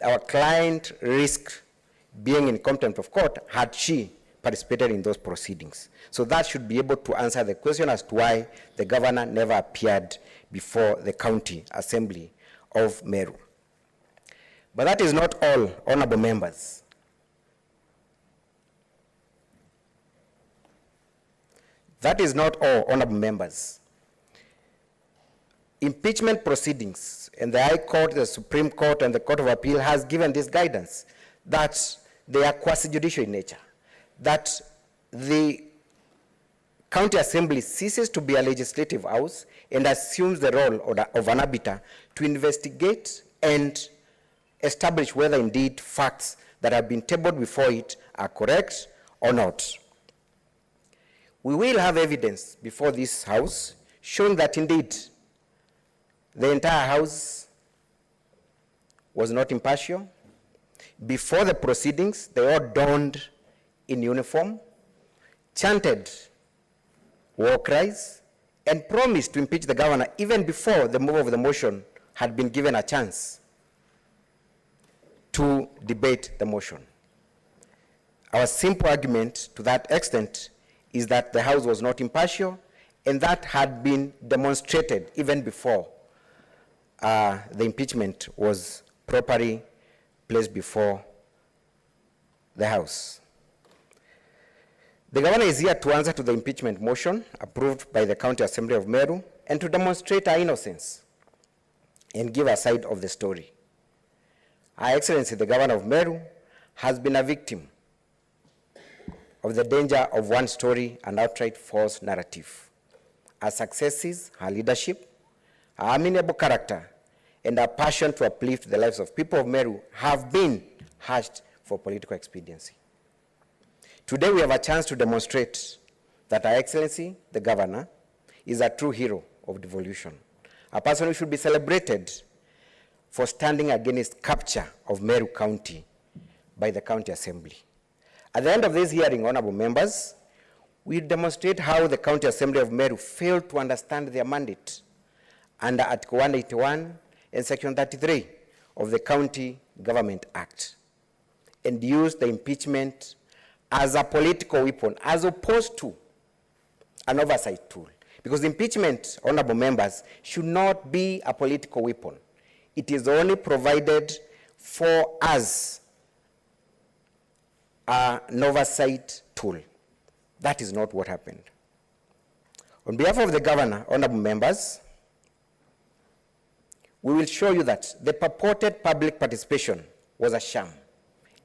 Our client risked being in contempt of court had she participated in those proceedings. So that should be able to answer the question as to why the governor never appeared before the county assembly of Meru. But that is not all, honorable members. That is not all, honorable members. Impeachment proceedings in the High Court, the Supreme Court, and the Court of Appeal has given this guidance that they are quasi-judicial in nature, that the county assembly ceases to be a legislative house and assumes the role of an arbiter to investigate and establish whether indeed facts that have been tabled before it are correct or not. We will have evidence before this house showing that indeed the entire house was not impartial. Before the proceedings, they all donned in uniform, chanted war cries, and promised to impeach the governor even before the move of the motion had been given a chance to debate the motion. Our simple argument to that extent is that the House was not impartial, and that had been demonstrated even before the impeachment was properly placed before the House. The governor is here to answer to the impeachment motion approved by the County Assembly of Meru and to demonstrate her innocence and give a side of the story. Her Excellency, the Governor of Meru, has been a victim of the danger of one story and outright false narrative. Her successes, her leadership, her amiable character, and her passion to uplift the lives of people of Meru have been hashed for political expediency. Today we have a chance to demonstrate that Her Excellency, the Governor, is a true hero of devolution, a person who should be celebrated for standing against capture of Meru County by the County Assembly. At the end of this hearing, honorable members, we demonstrate how the County Assembly of Meru failed to understand their mandate under Article 181 and Section 33 of the County Government Act, and used the impeachment as a political weapon as opposed to an oversight tool. Because impeachment, honorable members, should not be a political weapon. It is only provided for as an oversight tool. That is not what happened. On behalf of the governor, honorable members, we will show you that the purported public participation was a sham.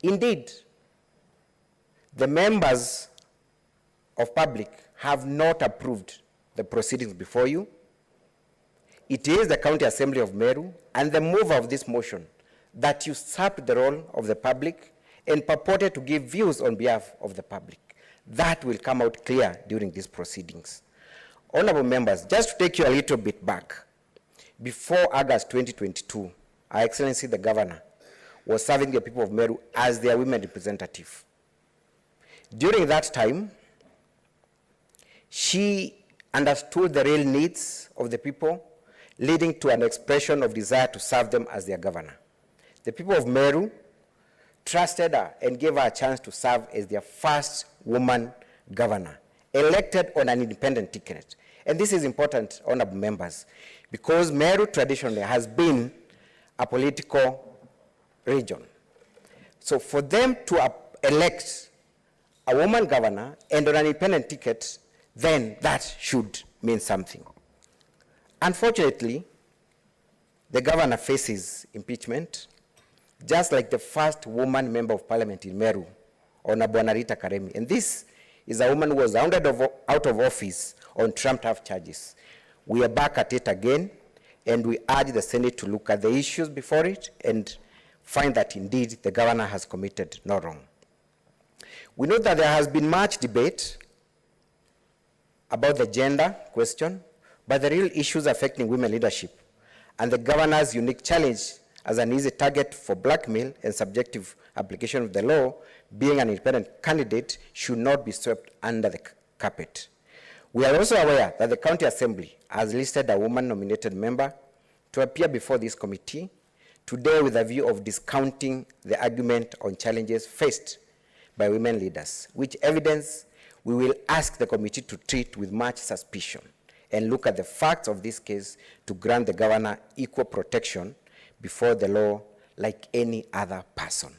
Indeed, the members of public have not approved the proceedings before you. It is the County Assembly of Meru and the mover of this motion that usurped the role of the public and purported to give views on behalf of the public. That will come out clear during these proceedings. Honorable members, just to take you a little bit back, before August 2022, Her Excellency the Governor, was serving the people of Meru as their women representative. During that time, she understood the real needs of the people, leading to an expression of desire to serve them as their governor. The people of Meru trusted her and gave her a chance to serve as their first woman governor, elected on an independent ticket. And this is important, honorable members, because Meru traditionally has been a political region. So for them to elect a woman governor and on an independent ticket, then that should mean something. Unfortunately, the governor faces impeachment, just like the first woman member of parliament in Meru, Honorable Rita Karemi. And this is a woman who was rounded out of office on trumped-up charges. We are back at it again, and we urge the Senate to look at the issues before it and find that indeed the governor has committed no wrong. We know that there has been much debate about the gender question, but the real issues affecting women leadership and the governor's unique challenge as an easy target for blackmail and subjective application of the law, being an independent candidate, should not be swept under the carpet. We are also aware that the County Assembly has listed a woman-nominated member to appear before this committee today with a view of discounting the argument on challenges faced by women leaders, which evidence we will ask the committee to treat with much suspicion and look at the facts of this case to grant the governor equal protection before the law like any other person.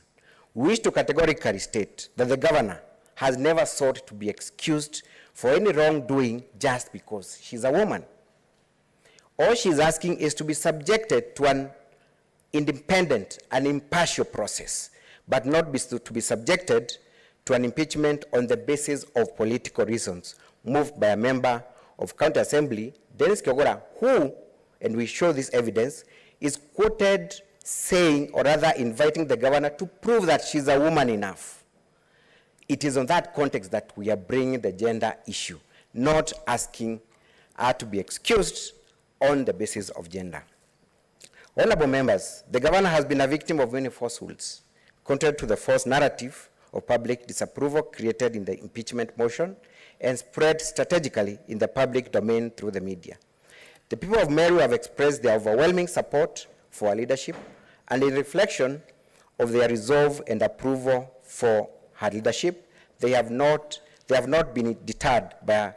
We wish to categorically state that the governor has never sought to be excused for any wrongdoing just because she's a woman. All she's asking is to be subjected to an independent and impartial process, but not to be subjected to an impeachment on the basis of political reasons moved by a member of County Assembly, Dennis Kyogora, who, and we show this evidence, is quoted saying, or rather inviting the governor to prove that she's a woman enough. It is on that context that we are bringing the gender issue, not asking her to be excused on the basis of gender. Honorable members, the governor has been a victim of many falsehoods, contrary to the false narrative of public disapproval created in the impeachment motion and spread strategically in the public domain through the media. The people of Meru have expressed their overwhelming support for her leadership, and in reflection of their resolve and approval for her leadership, they have not been deterred by a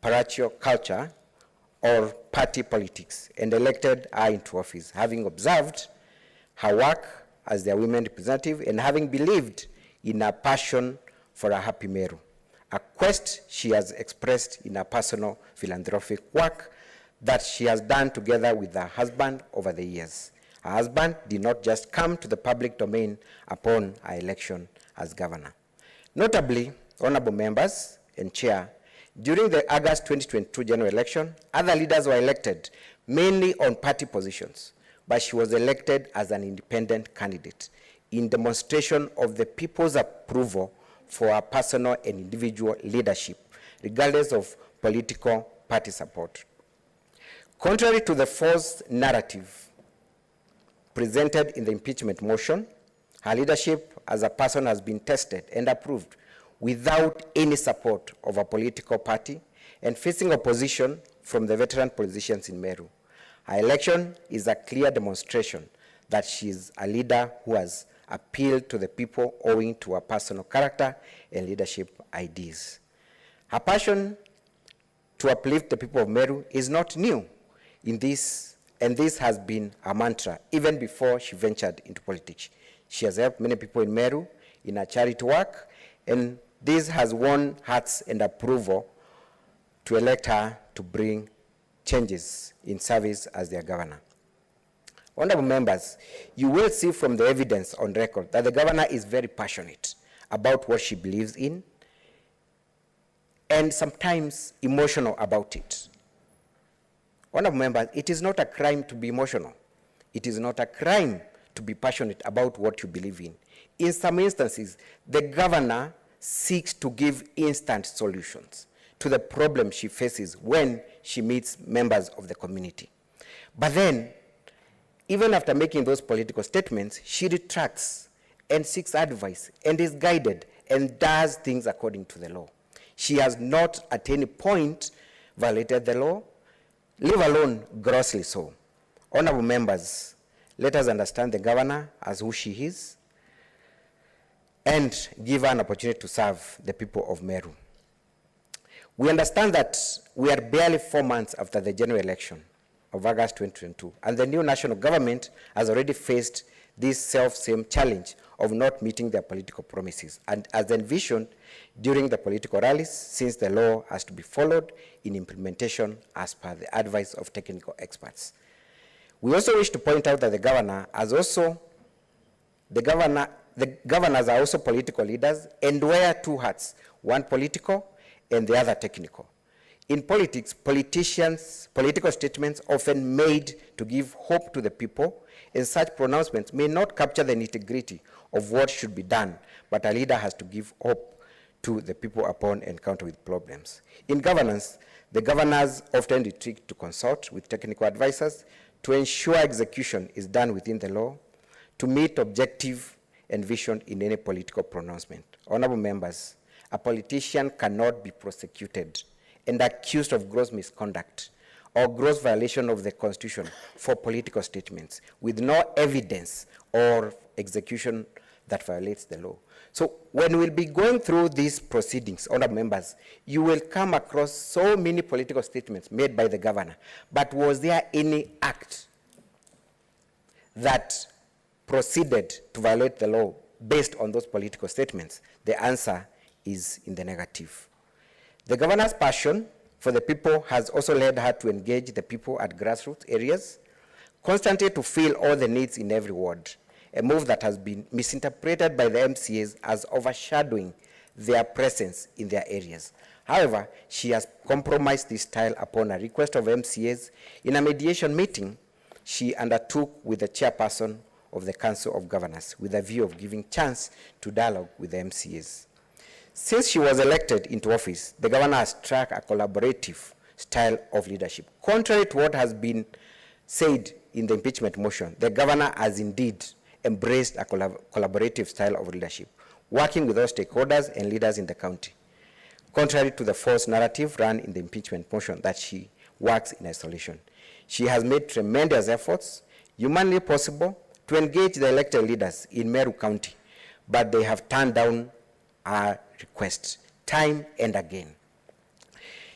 parochial culture or party politics and elected her into office, having observed her work as their women representative and having believed in her passion for a happy Meru, a quest she has expressed in her personal philanthropic work that she has done together with her husband over the years. Her husband did not just come to the public domain upon her election as governor. Notably, honorable members and chair, during the August 2022 general election, other leaders were elected mainly on party positions, but she was elected as an independent candidate in demonstration of the people's approval for her personal and individual leadership, regardless of political party support. Contrary to the false narrative presented in the impeachment motion, her leadership as a person has been tested and approved without any support of a political party and facing opposition from the veteran politicians in Meru. Her election is a clear demonstration that she is a leader who has appealed to the people owing to her personal character and leadership ideas. Her passion to uplift the people of Meru is not new and this has been a mantra even before she ventured into politics. She has helped many people in Meru in her charity work, and this has won hearts and approval to elect her to bring changes in service as their governor. Honorable members, you will see from the evidence on record that the governor is very passionate about what she believes in and sometimes emotional about it. Honorable members, it is not a crime to be emotional. It is not a crime to be passionate about what you believe in. In some instances, the governor seeks to give instant solutions to the problem she faces when she meets members of the community. But then, even after making those political statements, she retracts and seeks advice and is guided and does things according to the law. She has not at any point violated the law, leave alone grossly so. Honorable members, let us understand the governor as who she is and give her an opportunity to serve the people of Meru. We understand that we are barely 4 months after the general election of August 2022, and the new national government has already faced this self-same challenge of not meeting their political promises, and as envisioned during the political rallies, since the law has to be followed in implementation as per the advice of technical experts. We also wish to point out that the governors are also political leaders and wear two hats, one political and the other technical. In politics, political statements often made to give hope to the people, and such pronouncements may not capture the nitty-gritty of what should be done, but a leader has to give hope to the people upon encounter with problems. In governance, the governors often retreat to consult with technical advisors to ensure execution is done within the law, to meet objective and vision in any political pronouncement. Honorable members, a politician cannot be prosecuted and accused of gross misconduct or gross violation of the Constitution for political statements with no evidence or execution that violates the law. So when we'll be going through these proceedings, honorable members, you will come across so many political statements made by the governor. But was there any act that proceeded to violate the law based on those political statements? The answer is in the negative. The governor's passion for the people has also led her to engage the people at grassroots areas, constantly to fill all the needs in every ward, a move that has been misinterpreted by the MCAs as overshadowing their presence in their areas. However, she has compromised this style upon a request of MCAs in a mediation meeting she undertook with the chairperson of the Council of Governors with a view of giving chance to dialogue with the MCAs. Since she was elected into office, the governor has struck a collaborative style of leadership. Contrary to what has been said in the impeachment motion, the governor has indeed embraced a collaborative style of leadership, working with all stakeholders and leaders in the county. Contrary to the false narrative run in the impeachment motion that she works in isolation. She has made tremendous efforts, humanly possible, to engage the elected leaders in Meru County, but they have turned down our requests time and again.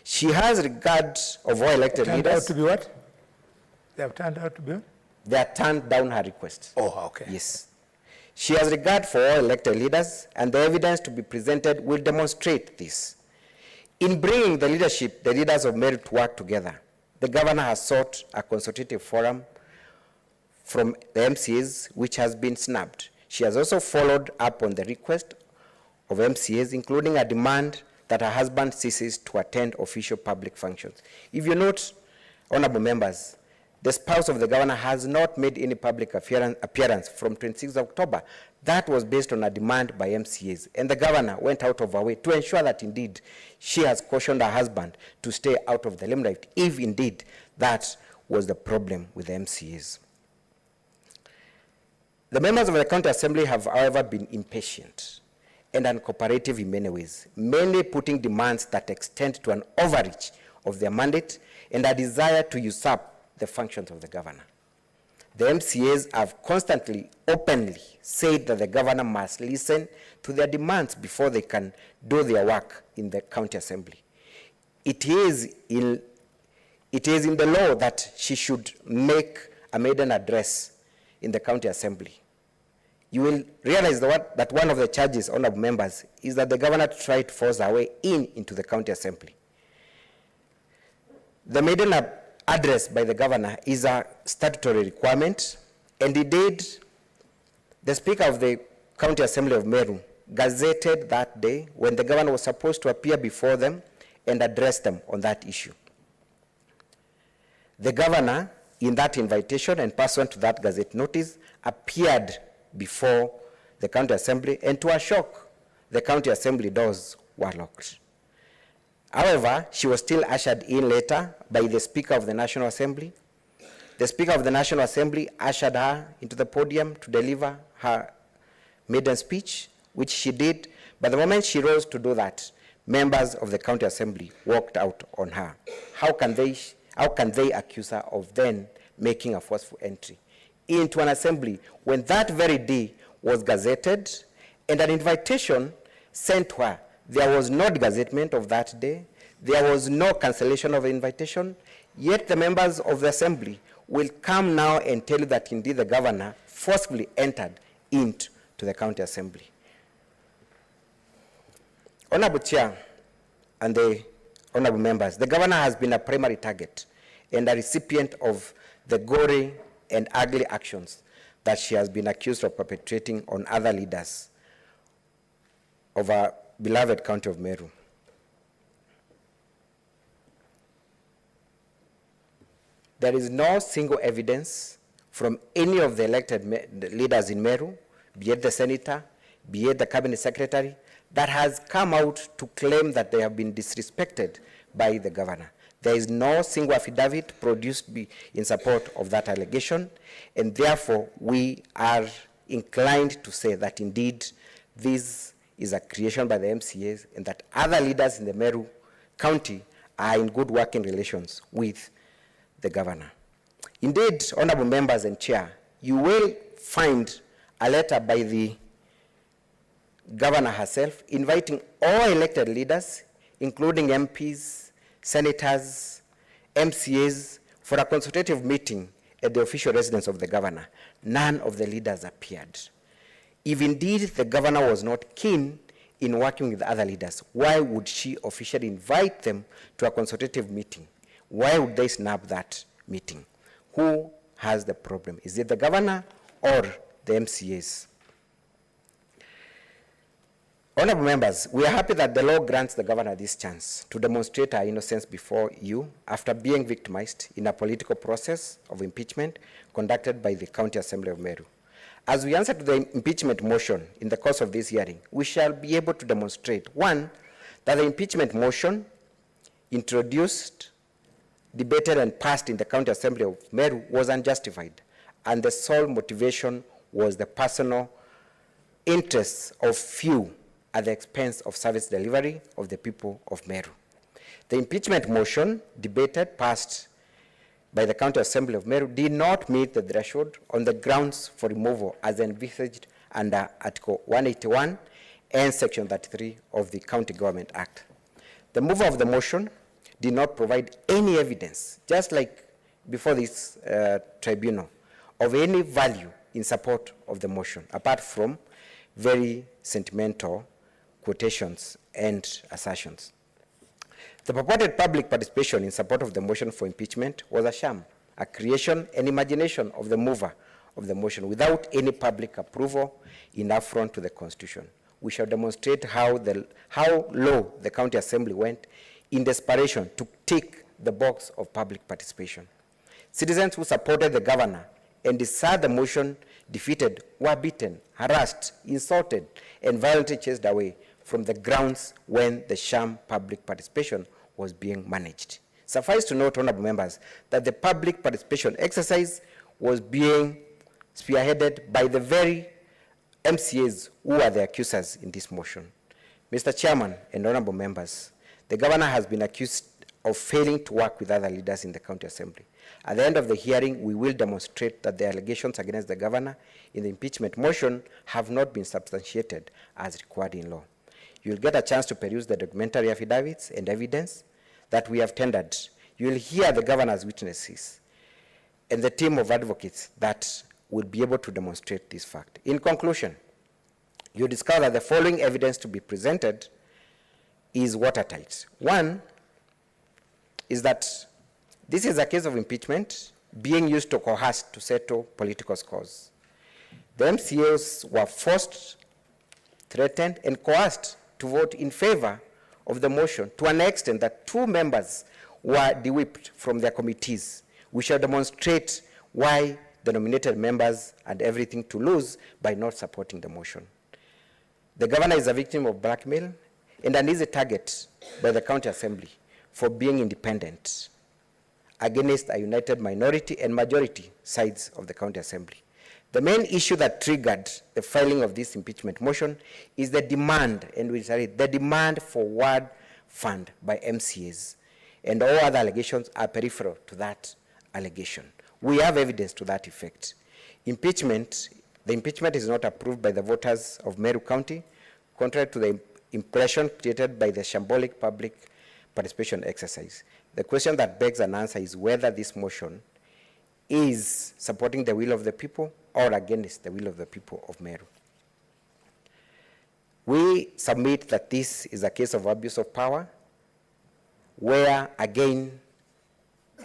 She has regard of all elected leaders. Turned out to be what? They have turned out to be what? They have turned down her request. Oh, okay. Yes. She has regard for all elected leaders, and the evidence to be presented will demonstrate this. In bringing the leaders of Meru to work together, the governor has sought a consultative forum from the MCAs, which has been snubbed. She has also followed up on the request of MCAs, including a demand that her husband ceases to attend official public functions. If you note, honorable members, the spouse of the governor has not made any public appearance from 26 October. That was based on a demand by MCAs, and the governor went out of her way to ensure that indeed she has cautioned her husband to stay out of the limelight, if indeed that was the problem with the MCAs. The members of the County Assembly have, however, been impatient and uncooperative in many ways, mainly putting demands that extend to an overreach of their mandate and a desire to usurp the functions of the governor. The MCAs have constantly, openly said that the governor must listen to their demands before they can do their work in the County Assembly. It is in the law that she should make a maiden address in the County Assembly. You will realize that one of the charges, honorable members, is that the governor tried to force her way into the County Assembly. The maiden address by the governor is a statutory requirement, and indeed, the Speaker of the County Assembly of Meru gazetted that day when the governor was supposed to appear before them and address them on that issue. The governor, in that invitation and pursuant to that gazette notice, appeared before the County Assembly, and to her shock, the County Assembly doors were locked. However, she was still ushered in later by the Speaker of the National Assembly, The Speaker of the National Assembly ushered her into the podium to deliver her maiden speech, which she did. But the moment she rose to do that, members of the County Assembly walked out on her. How can they accuse her of then making a forceful entry into an assembly when that very day was gazetted and an invitation sent to her? There was no gazettement of that day. There was no cancellation of the invitation. Yet the members of the assembly will come now and tell you that indeed the governor forcibly entered into the county assembly. Honorable Chair and the honorable members, the governor has been a primary target and a recipient of the gory and ugly actions that she has been accused of perpetrating on other leaders of our beloved county of Meru. There is no single evidence from any of the elected leaders in Meru, be it the senator, be it the cabinet secretary, that has come out to claim that they have been disrespected by the governor. There is no single affidavit produced in support of that allegation, and therefore we are inclined to say that indeed this is a creation by the MCAs and that other leaders in the Meru County are in good working relations with the governor. Indeed, honorable members and chair, you will find a letter by the governor herself inviting all elected leaders, including MPs, senators, MCAs, for a consultative meeting at the official residence of the governor. None of the leaders appeared. If indeed the governor was not keen in working with other leaders, why would she officially invite them to a consultative meeting? Why would they snap that meeting? Who has the problem? Is it the governor or the MCAs? Honorable members, we are happy that the law grants the governor this chance to demonstrate her innocence before you after being victimized in a political process of impeachment conducted by the County Assembly of Meru. As we answer to the impeachment motion in the course of this hearing, we shall be able to demonstrate, one, that the impeachment motion introduced, debated and passed in the County Assembly of Meru was unjustified, and the sole motivation was the personal interests of few at the expense of service delivery of the people of Meru. The impeachment motion debated, passed by the County Assembly of Meru did not meet the threshold on the grounds for removal as envisaged under Article 181 and Section 33 of the County Government Act. The mover of the motion did not provide any evidence, just like before this tribunal, of any value in support of the motion, apart from very sentimental quotations and assertions. The purported public participation in support of the motion for impeachment was a sham, a creation and imagination of the mover of the motion without any public approval in affront to the Constitution. We shall demonstrate how low the County Assembly went in desperation to tick the box of public participation. Citizens who supported the governor and desired the motion defeated were beaten, harassed, insulted, and violently chased away from the grounds when the sham public participation was being managed. Suffice to note, honorable members, that the public participation exercise was being spearheaded by the very MCAs who are the accusers in this motion. Mr. Chairman and honorable members, the governor has been accused of failing to work with other leaders in the County Assembly. At the end of the hearing, we will demonstrate that the allegations against the governor in the impeachment motion have not been substantiated as required in law. You'll get a chance to peruse the documentary affidavits and evidence that we have tendered. You'll hear the governor's witnesses and the team of advocates that will be able to demonstrate this fact. In conclusion, you discover that the following evidence to be presented is watertight. One is that this is a case of impeachment being used to coerce to settle political scores. The MCAs were forced, threatened, and coerced to vote in favor of the motion to an extent that 2 members were de-whipped from their committees. We shall demonstrate why the nominated members had everything to lose by not supporting the motion. The governor is a victim of blackmail and an easy target by the County Assembly for being independent against a united minority and majority sides of the County Assembly. The main issue that triggered the filing of this impeachment motion is the demand, and the demand for ward fund by MCAs, and all other allegations are peripheral to that allegation. We have evidence to that effect. The impeachment is not approved by the voters of Meru County, contrary to the impression created by the shambolic public participation exercise. The question that begs an answer is whether this motion is supporting the will of the people or against the will of the people of Meru. We submit that this is a case of abuse of power, where, again,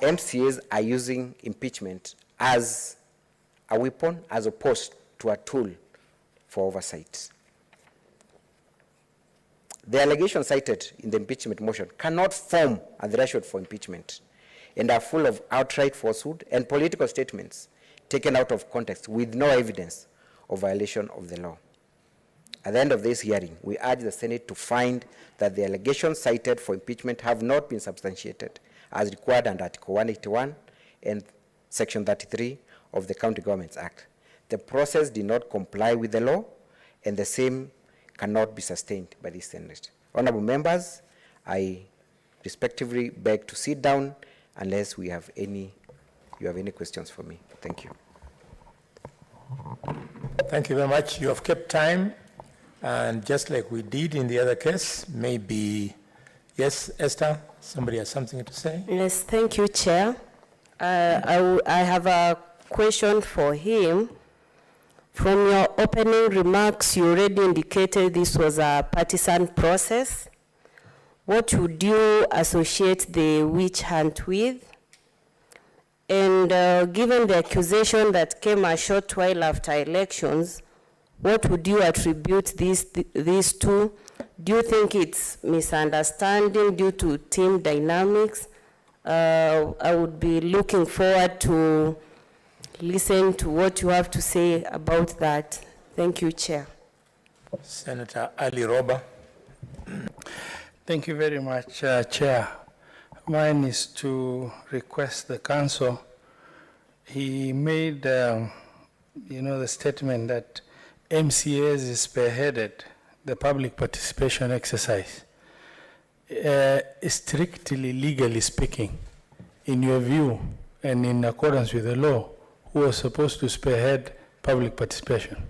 MCAs are using impeachment as a weapon as opposed to a tool for oversight. The allegations cited in the impeachment motion cannot form a threshold for impeachment and are full of outright falsehood and political statements taken out of context with no evidence of violation of the law. At the end of this hearing, we urge the Senate to find that the allegations cited for impeachment have not been substantiated as required under Article 181 and Section 33 of the County Governments Act. The process did not comply with the law, and the same cannot be sustained by the Senate. Honorable members, I respectively beg to sit down unless you have any questions for me. Thank you. Thank you very much. You have kept time, and just like we did in the other case, maybe, yes, Esther, somebody has something to say? Yes, thank you, Chair. I have a question for him. From your opening remarks, you already indicated this was a partisan process. What would you associate the witch hunt with? And given the accusation that came a short while after elections, what would you attribute these to? Do you think it's misunderstanding due to team dynamics? I would be looking forward to listen to what you have to say about that. Thank you, Chair. Senator Ali Roba. Thank you very much, Chair. Mine is to request the council. He made, the statement that MCAs spearheaded the public participation exercise. Strictly legally speaking, in your view and in accordance with the law, who was supposed to spearhead public participation?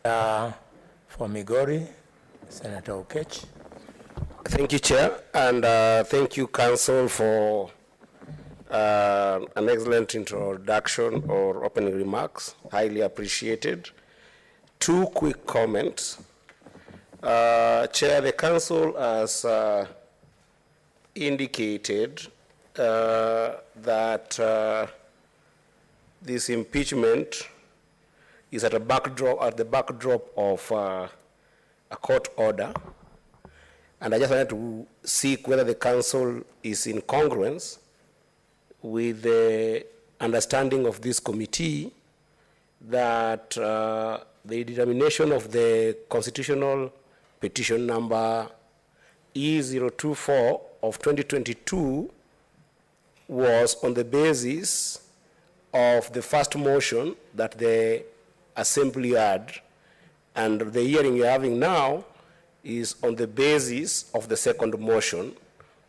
For Migori, Senator Okech. Thank you, Chair, and thank you, Council, for an excellent introduction or opening remarks. Highly appreciated. Two quick comments. Chair, the Council has indicated that this impeachment is at the backdrop of a court order, and I just wanted to seek whether the Council is in congruence with the understanding of this committee that the determination of the constitutional petition number E024 of 2022 was on the basis of the first motion that the Assembly had, and the hearing you're having now is on the basis of the second motion,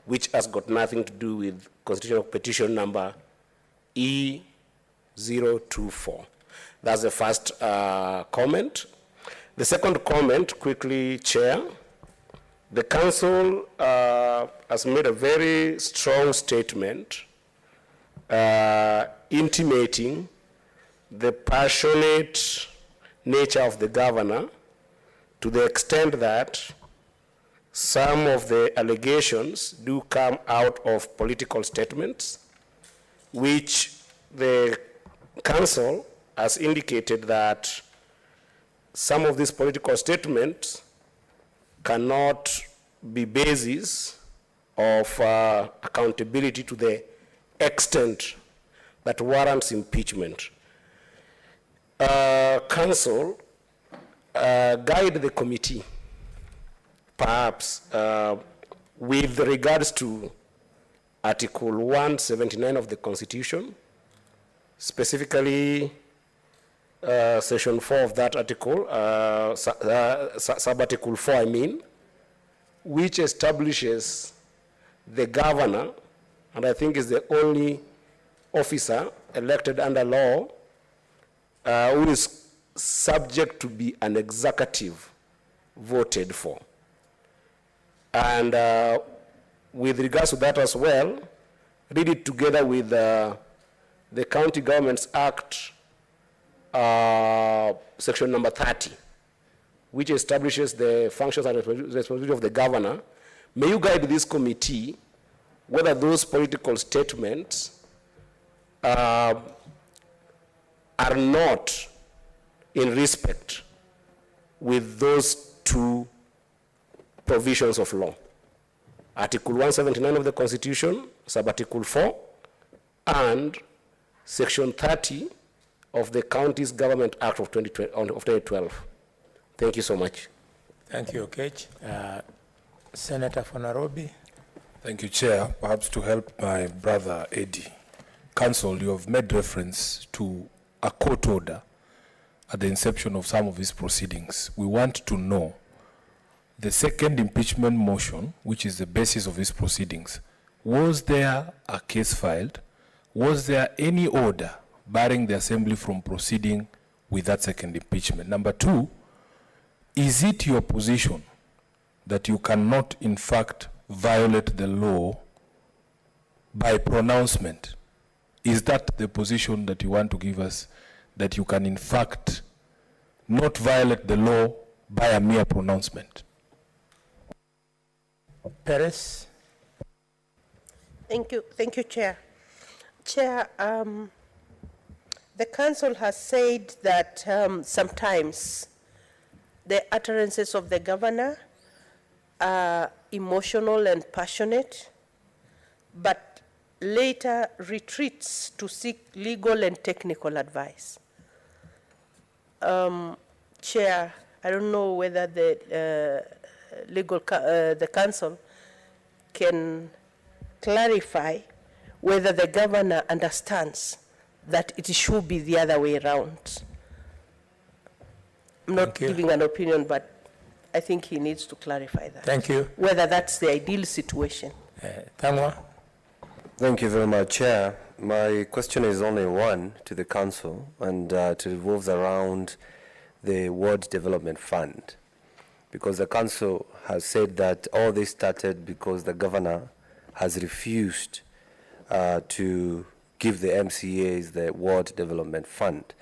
which has got nothing to do with constitutional petition number E024. That's the first comment. The second comment, quickly, Chair, the Council has made a very strong statement intimating the passionate nature of the governor, to the extent that some of the allegations do come out of political statements, which the Council has indicated that some of these political statements cannot be basis of accountability to the extent that warrants impeachment. Council, guide the committee, perhaps, with regards to Article 179 of the Constitution, specifically Section 4 of that article, sub-article 4, I mean, which establishes the governor, and I think is the only officer elected under law who is subject to be an executive voted for. And with regards to that as well, read it together with the County Governments Act, section number 30, which establishes the functions and responsibility of the governor. May you guide this committee whether those political statements are not in respect with those two provisions of law. Article 179 of the Constitution, sub-article 4, and section 30 of the Counties Government Act of 2012. Thank you so much. Thank you, Okech. Senator for Nairobi. Thank you, Chair. Perhaps to help my brother Eddie. Council, you have made reference to a court order at the inception of some of his proceedings. We want to know the second impeachment motion, which is the basis of his proceedings. Was there a case filed? Was there any order barring the Assembly from proceeding with that second impeachment? Number two, is it your position that you cannot, in fact, violate the law by pronouncement? Is that the position that you want to give us, that you can, in fact, not violate the law by a mere pronouncement? Perez. Thank you, Chair. Chair, the Council has said that sometimes the utterances of the governor are emotional and passionate, but later retreats to seek legal and technical advice. Chair, I don't know whether the the Council can clarify whether the governor understands that it should be the other way around. I'm not giving an opinion, but I think he needs to clarify that. Thank you. Whether that's the ideal situation. Tangwa. Thank you very much, Chair. My question is only one to the Council, and it revolves around the Ward Development Fund. Because the Council has said that all this started because the governor has refused to give the MCAs the Ward Development Fund.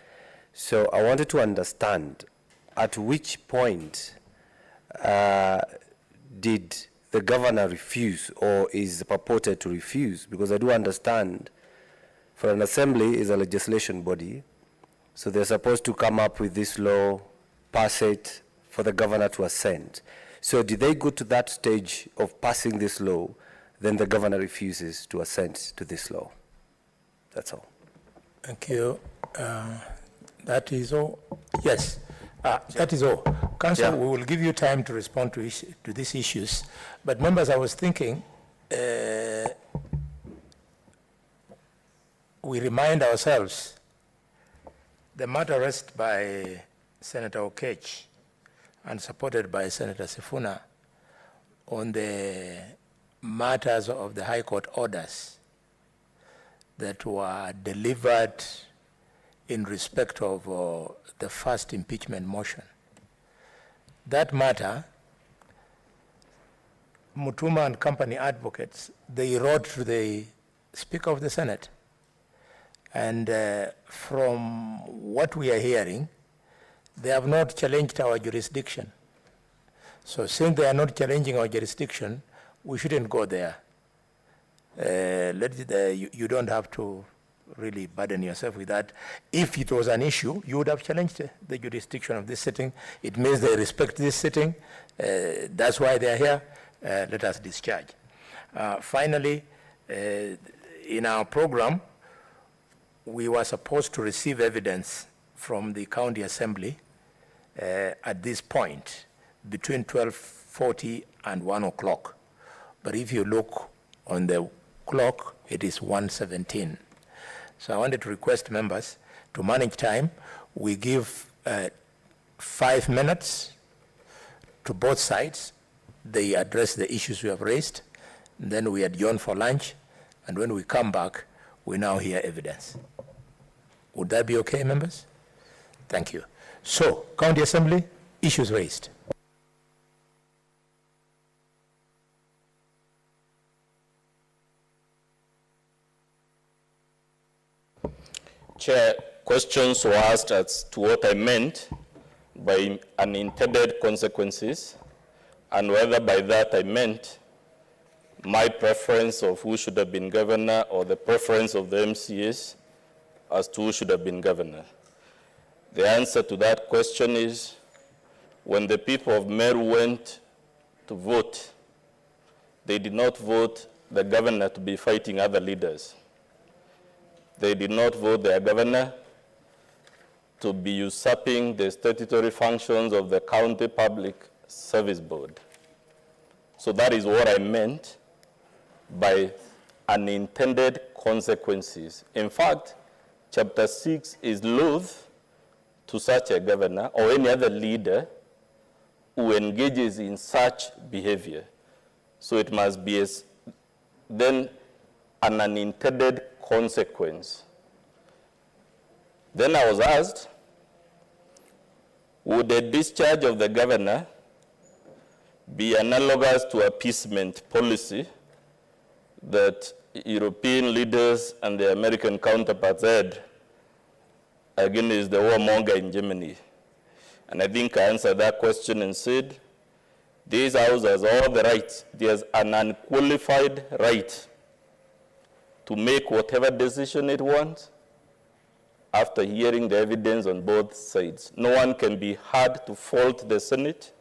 So I wanted to understand at which point did the governor refuse or is purported to refuse? Because I do understand for an assembly is a legislation body, so they're supposed to come up with this law, pass it, for the governor to assent. So did they go to that stage of passing this law, then the governor refuses to assent to this law? That's all. Thank you. That is all. Yes, that is all. Council, we will give you time to respond to these issues. But members, I was thinking, we remind ourselves the matter raised by Senator Okech and supported by Senator Sifuna on the matters of the High Court orders that were delivered in respect of the first impeachment motion. That matter, Mutuma and company advocates, they wrote to the Speaker of the Senate. And from what we are hearing, they have not challenged our jurisdiction. So since they are not challenging our jurisdiction, we shouldn't go there. You don't have to really burden yourself with that. If it was an issue, you would have challenged the jurisdiction of this sitting. It means they respect this sitting. That's why they are here. Let us discharge. Finally, in our program, we were supposed to receive evidence from the county assembly at this point between 12:40 and 1 o'clock. But if you look on the clock, it is 1:17. So I wanted to request members to manage time. We give 5 minutes to both sides. They address the issues we have raised. Then we adjourn for lunch. And when we come back, we now hear evidence. Would that be okay, members? Thank you. So, County Assembly, issues raised. Chair, questions were asked as to what I meant by unintended consequences, and whether by that I meant my preference of who should have been governor or the preference of the MCAs as to who should have been governor. The answer to that question is, when the people of Meru went to vote, they did not vote the governor to be fighting other leaders. They did not vote their governor to be usurping the statutory functions of the County Public Service Board. So that is what I meant by unintended consequences. In fact, Chapter 6 is loath to such a governor or any other leader who engages in such behavior. So it must be then an unintended consequence. Then I was asked, would the discharge of the governor be analogous to appeasement policy that European leaders and their American counterparts had against the warmonger in Germany? And I think I answered that question and said, this House has all the rights. There's an unqualified right to make whatever decision it wants after hearing the evidence on both sides. No one can be hard to fault the Senate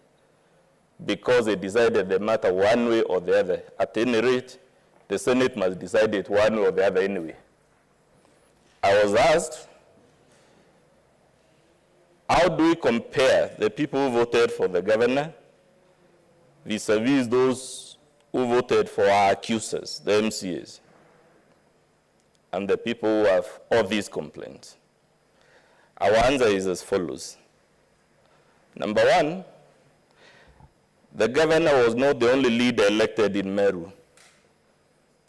because they decided the matter one way or the other. At any rate, the Senate must decide it one way or the other anyway. I was asked, how do we compare the people who voted for the governor vis-a-vis those who voted for our accusers, the MCAs, and the people who have all these complaints? Our answer is as follows. Number one, the governor was not the only leader elected in Meru.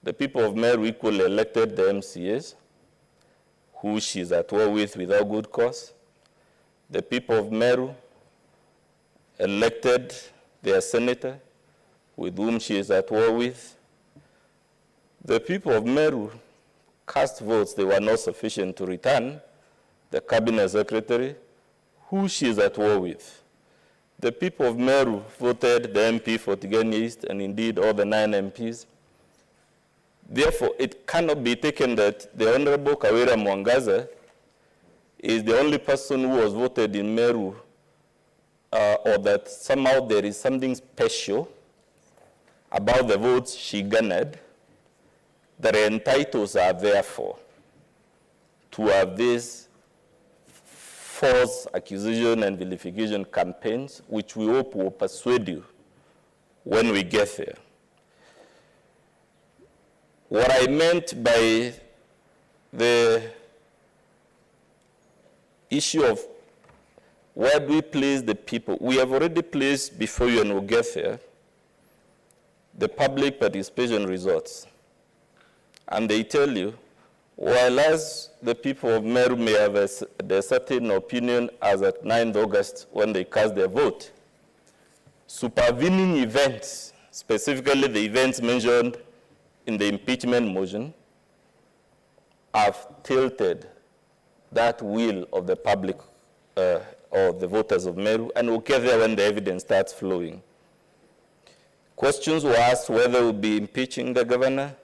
The people of Meru equally elected the MCAs, who she is at war with without good cause. The people of Meru elected their senator, with whom she is at war with. The people of Meru cast votes they were not sufficient to return the cabinet secretary, who she is at war with. The people of Meru voted the MP for Tigania East, and indeed all the 9 MPs. Therefore, it cannot be taken that the Honorable KAWIRA Mwangaza is the only person who was voted in Meru, or that somehow there is something special about the votes she garnered that entitles her, therefore, to have these false accusation and vilification campaigns, which we hope will persuade you when we get there. What I meant by the issue of where do we place the people, we have already placed before you, and we'll get there, the public participation results. And they tell you, while as the people of Meru may have a certain opinion as at 9th August when they cast their vote, supervening events, specifically the events mentioned in the impeachment motion, have tilted that will of the public or the voters of Meru, and we'll get there when the evidence starts flowing. Questions were asked whether we'll be impeaching the governor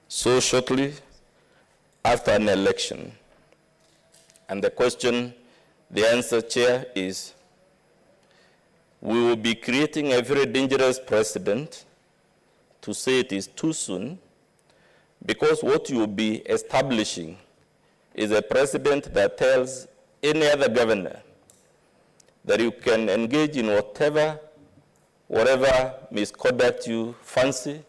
so shortly after an election. And the question, the answer, Chair, is we will be creating a very dangerous precedent to say it is too soon, because what you will be establishing is a precedent that tells any other governor that you can engage in whatever misconduct you fancy.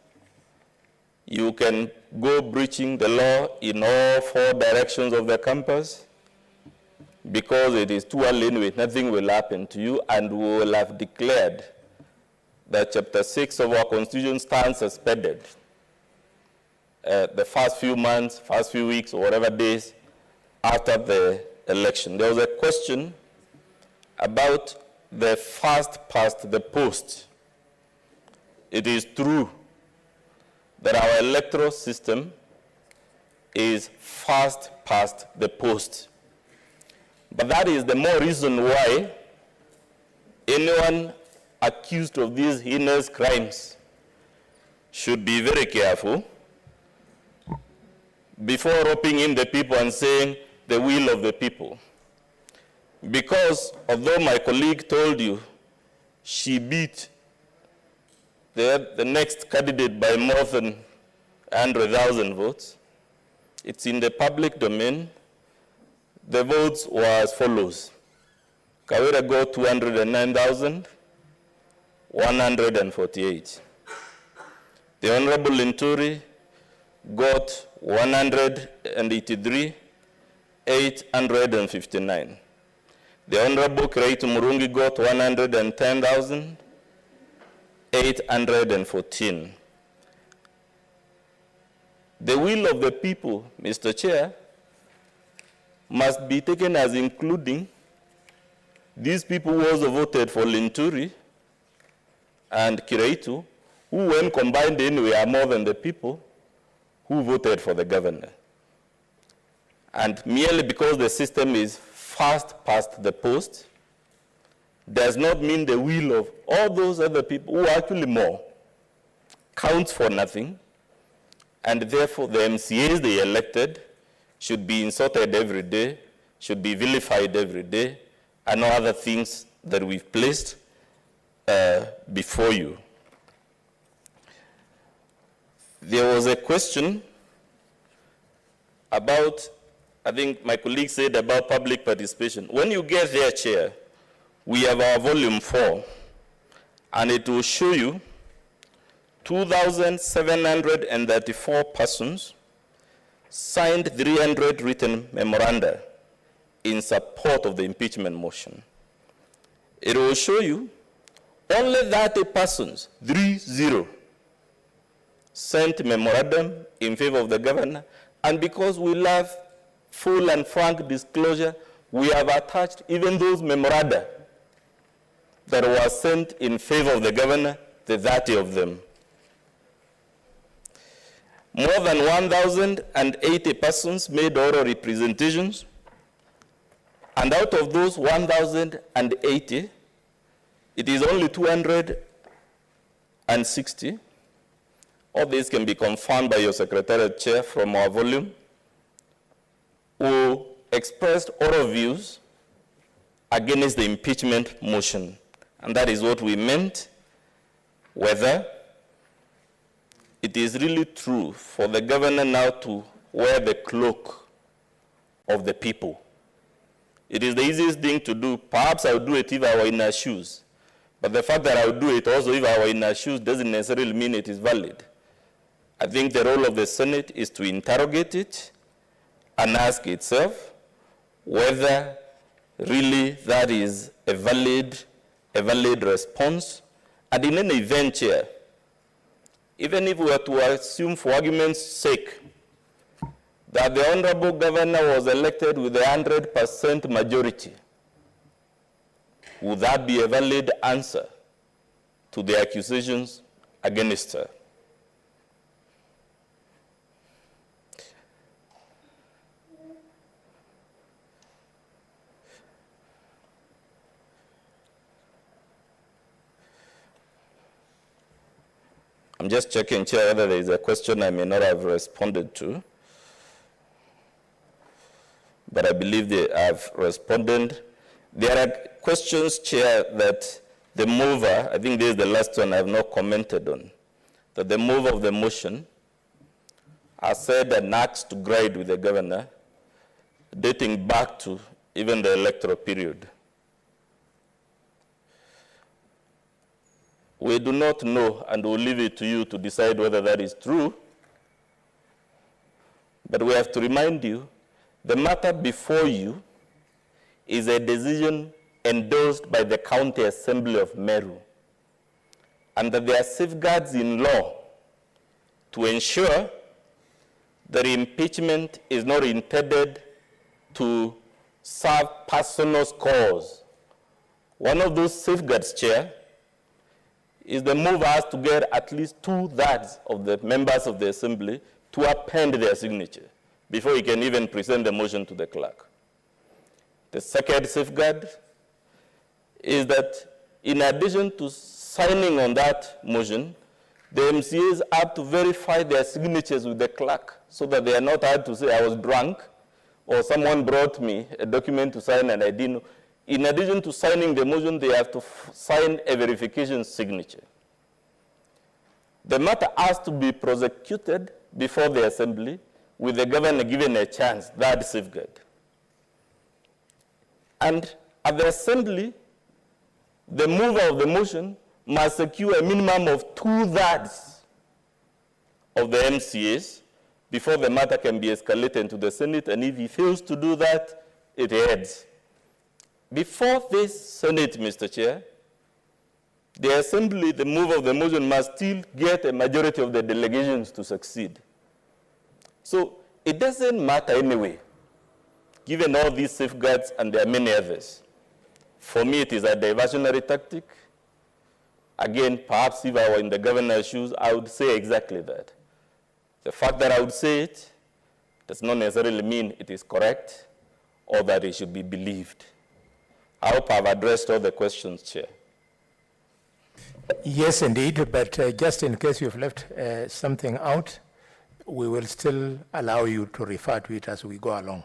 You can go breaching the law in all 4 directions of the campus, because it is too early anyway, nothing will happen to you, and we will have declared that Chapter 6 of our Constitution stands suspended. The first few months, first few weeks, or whatever days after the election. There was a question about the first past the post. It is true that our electoral system is first past the post. But that is the more reason why anyone accused of these heinous crimes should be very careful before roping in the people and saying the will of the people. Because although my colleague told you she beat the next candidate by more than 100,000 votes, it's in the public domain. The votes were as follows. KAWIRA got 209,148. The Honorable Linturi got 183,859. The Honorable Kiraitu Murungi got 110,814. The will of the people, Mr. Chair, must be taken as including these people who also voted for Linturi and Kiraitu, who when combined anyway are more than the people who voted for the governor. And merely because the system is first past the post does not mean the will of all those other people who are actually more counts for nothing, and therefore the MCAs they elected should be insulted every day, should be vilified every day, and all other things that we've placed before you. There was a question about, I think my colleague said about public participation. When you get there, Chair, we have our volume 4, and it will show you 2,734 persons signed 300 written memoranda in support of the impeachment motion. It will show you only 30 persons, 30, sent memorandum in favor of the governor, and because we love full and frank disclosure, we have attached even those memoranda that were sent in favor of the governor, the 30 of them. More than 1,080 persons made oral representations, and out of those 1,080, it is only 260. All this can be confirmed by your Secretariat Chair from our volume, who expressed oral views against the impeachment motion. And that is what we meant, whether it is really true for the governor now to wear the cloak of the people. It is the easiest thing to do. Perhaps I would do it if I were in her shoes. But the fact that I would do it also if I were in her shoes doesn't necessarily mean it is valid. I think the role of the Senate is to interrogate it and ask itself whether really that is a valid response. And in any event, Chair, even if we were to assume for argument's sake that the Honorable Governor was elected with a 100% majority, would that be a valid answer to the accusations against her? I'm just checking, Chair, whether there is a question I may not have responded to. But I believe they have responded. There are questions, Chair, that the mover, I think this is the last one I have not commented on, that the mover of the motion has said an axe to grind with the governor, dating back to even the electoral period. We do not know, and we'll leave it to you to decide whether that is true. But we have to remind you, the matter before you is a decision endorsed by the County Assembly of Meru, and that there are safeguards in law to ensure that impeachment is not intended to serve personal cause. One of those safeguards, Chair, is the move has to get at least 2/3 of the members of the Assembly to append their signature before he can even present the motion to the clerk. The second safeguard is that in addition to signing on that motion, the MCAs have to verify their signatures with the clerk so that they are not allowed to say, I was drunk, or someone brought me a document to sign and I didn't know. In addition to signing the motion, they have to sign a verification signature. The matter has to be prosecuted before the Assembly with the governor given a chance, that safeguard. And at the Assembly, the mover of the motion must secure a minimum of 2/3 of the MCAs before the matter can be escalated to the Senate, and if he fails to do that, it heads. Before this Senate, Mr. Chair, the Assembly, the mover of the motion, must still get a majority of the delegations to succeed. So it doesn't matter anyway, given all these safeguards, and there are many others. For me, it is a diversionary tactic. Again, perhaps if I were in the governor's shoes, I would say exactly that. The fact that I would say it does not necessarily mean it is correct or that it should be believed. I hope I've addressed all the questions, Chair. Yes, indeed, but just in case you've left something out, we will still allow you to refer to it as we go along.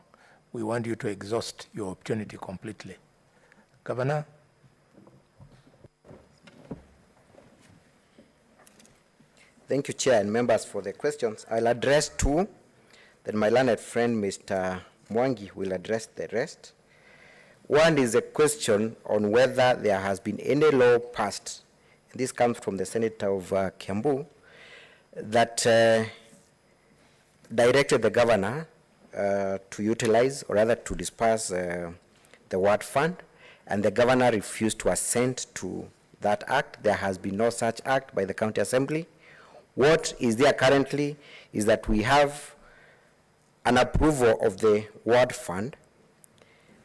We want you to exhaust your opportunity completely. Governor? Thank you, Chair and members, for the questions. I'll address two, then my learned friend, Mr. Mwangi, will address the rest. One is a question on whether there has been any law passed, and this comes from the Senator of Kiambu, that directed the governor to utilize, or rather to disperse the ward fund, and the governor refused to assent to that act. There has been no such act by the County Assembly. What is there currently is that we have an approval of the ward fund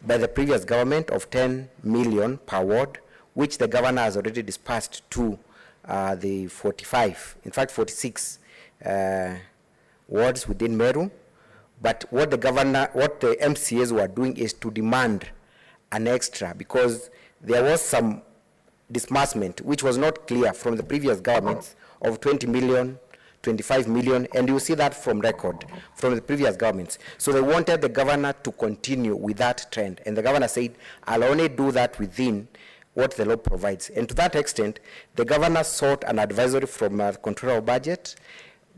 by the previous government of 10 million per ward, which the governor has already dispersed to the 45, in fact 46 wards within Meru. But what the MCAs were doing is to demand an extra, because there was some disbursement which was not clear from the previous governments of 20 million, 25 million, and you see that from record from the previous governments. So they wanted the governor to continue with that trend, and the governor said, I'll only do that within what the law provides. And to that extent, the governor sought an advisory from the Controller of Budget.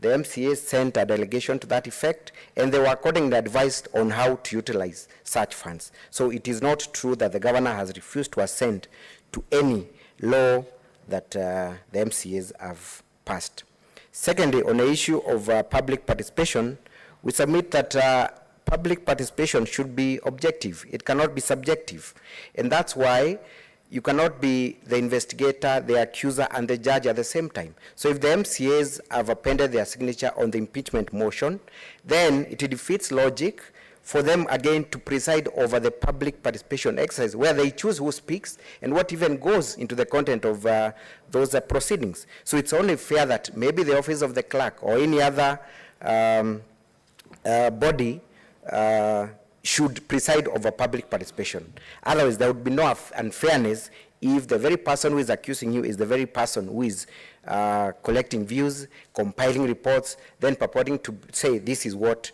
The MCA sent a delegation to that effect, and they were accordingly advised on how to utilize such funds. So it is not true that the governor has refused to assent to any law that the MCAs have passed. Secondly, on the issue of public participation, we submit that public participation should be objective. It cannot be subjective. And that's why you cannot be the investigator, the accuser, and the judge at the same time. So if the MCAs have appended their signature on the impeachment motion, then it defeats logic for them again to preside over the public participation exercise, where they choose who speaks and what even goes into the content of those proceedings. So it's only fair that maybe the office of the clerk or any other body should preside over public participation. Otherwise, there would be no unfairness if the very person who is accusing you is the very person who is collecting views, compiling reports, then purporting to say this is what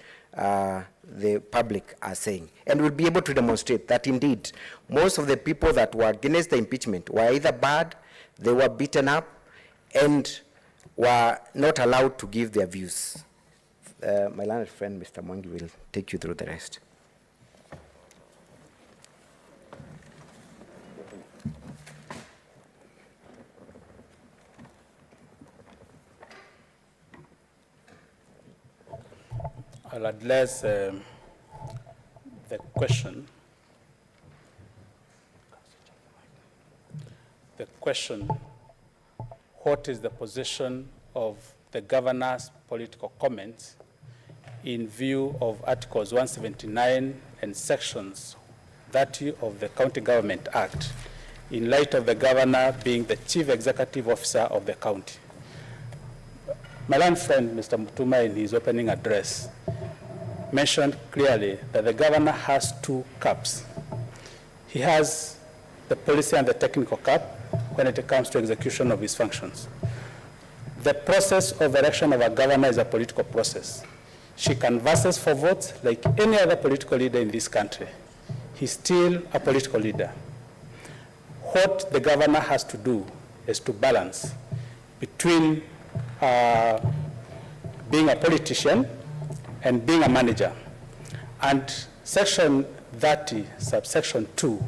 the public are saying. And we'll be able to demonstrate that indeed most of the people that were against the impeachment were either bad, they were beaten up, and were not allowed to give their views. My learned friend, Mr. Mwangi, will take you through the rest. I'll address the question. The question, what is the position of the governor's political comments in view of Articles 179 and Sections 30 of the County Government Act, in light of the governor being the chief executive officer of the county? My learned friend, Mr. Mutuma, in his opening address, mentioned clearly that the governor has two caps. He has the policy and the technical cap when it comes to execution of his functions. The process of election of a governor is a political process. She canvasses for votes like any other political leader in this country. He's still a political leader. What the governor has to do is to balance between being a politician and being a manager. And Section 30, subsection 2,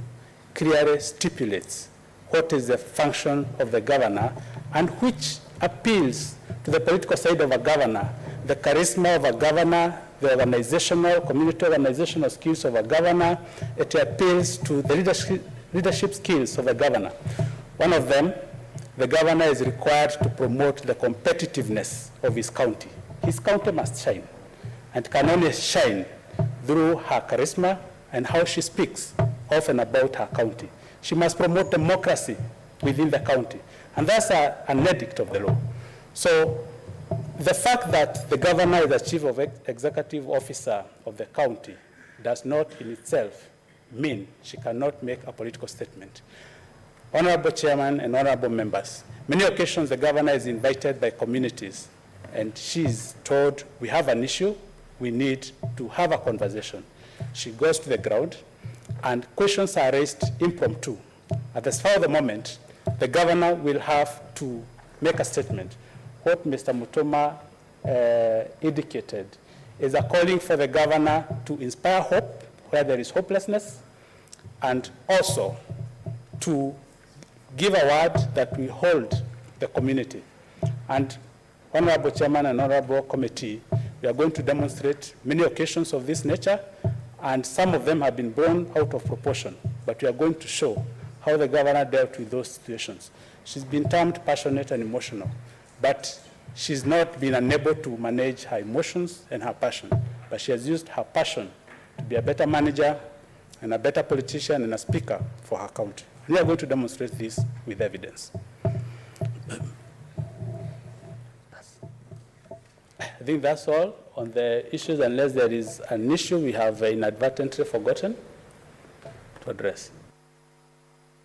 clearly stipulates what is the function of the governor and which appeals to the political side of a governor, the charisma of a governor, the organizational, community organizational skills of a governor. It appeals to the leadership skills of a governor. One of them, the governor is required to promote the competitiveness of his county. His county must shine, and can only shine through her charisma and how she speaks often about her county. She must promote democracy within the county, and that's an edict of the law. So the fact that the governor is the chief executive officer of the county does not in itself mean she cannot make a political statement. Honorable Chairman and honorable members, many occasions the governor is invited by communities and she's told, we have an issue, we need to have a conversation. She goes to the ground and questions are raised impromptu. At the spur of the moment, the governor will have to make a statement. What Mr. Mutuma indicated is a calling for the governor to inspire hope where there is hopelessness, and also to give a word that we hold the community. And Honorable Chairman and Honorable Committee, we are going to demonstrate many occasions of this nature, and some of them have been blown out of proportion, but we are going to show how the governor dealt with those situations. She's been termed passionate and emotional, but she's not been unable to manage her emotions and her passion, but she has used her passion to be a better manager and a better politician and a speaker for her county. We are going to demonstrate this with evidence. I think that's all on the issues, unless there is an issue we have inadvertently forgotten to address.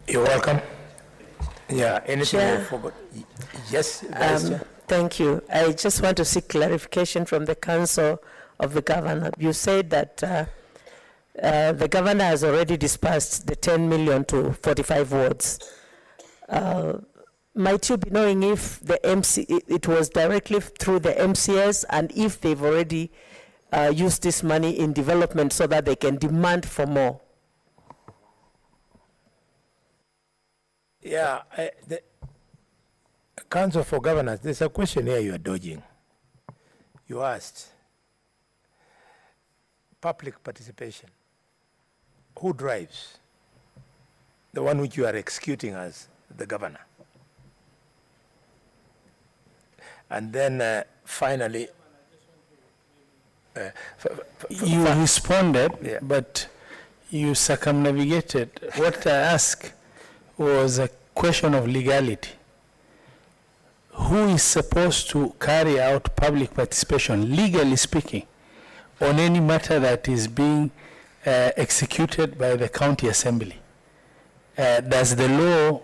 You're welcome. Yeah, anything Chair, you forgot? Yes, Vice Chair. Thank you. I just want to seek clarification from the Council of the Governor. You said that the Governor has already dispersed the 10 million to 45 wards. Might you be knowing if the it was directly through the MCAs, and if they've already used this money in development so that they can demand for more? Yeah, the Council for Governors, there's a question here you are dodging. You asked, public participation. Who drives? The one which you are executing as the governor. And then finally, you responded, yeah, but you circumnavigated. What I asked was a question of legality. Who is supposed to carry out public participation, legally speaking, on any matter that is being executed by the county assembly? Does the law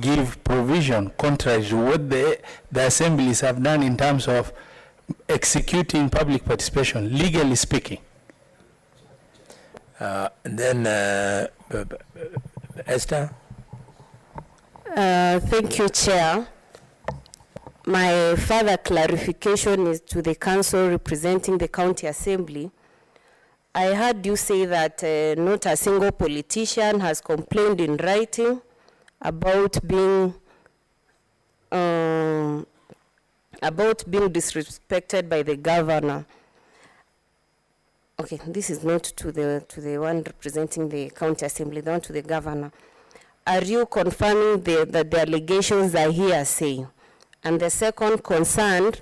give provision contrary to what the assemblies have done in terms of executing public participation, legally speaking? and then Esther? Thank you, Chair. My further clarification is to the council representing the county assembly. I heard you say that not a single politician has complained in writing about being disrespected by the governor. okay, this is not to the one representing the county assembly, the one to the governor. Are you confirming that the allegations are hearsay? And the second concern,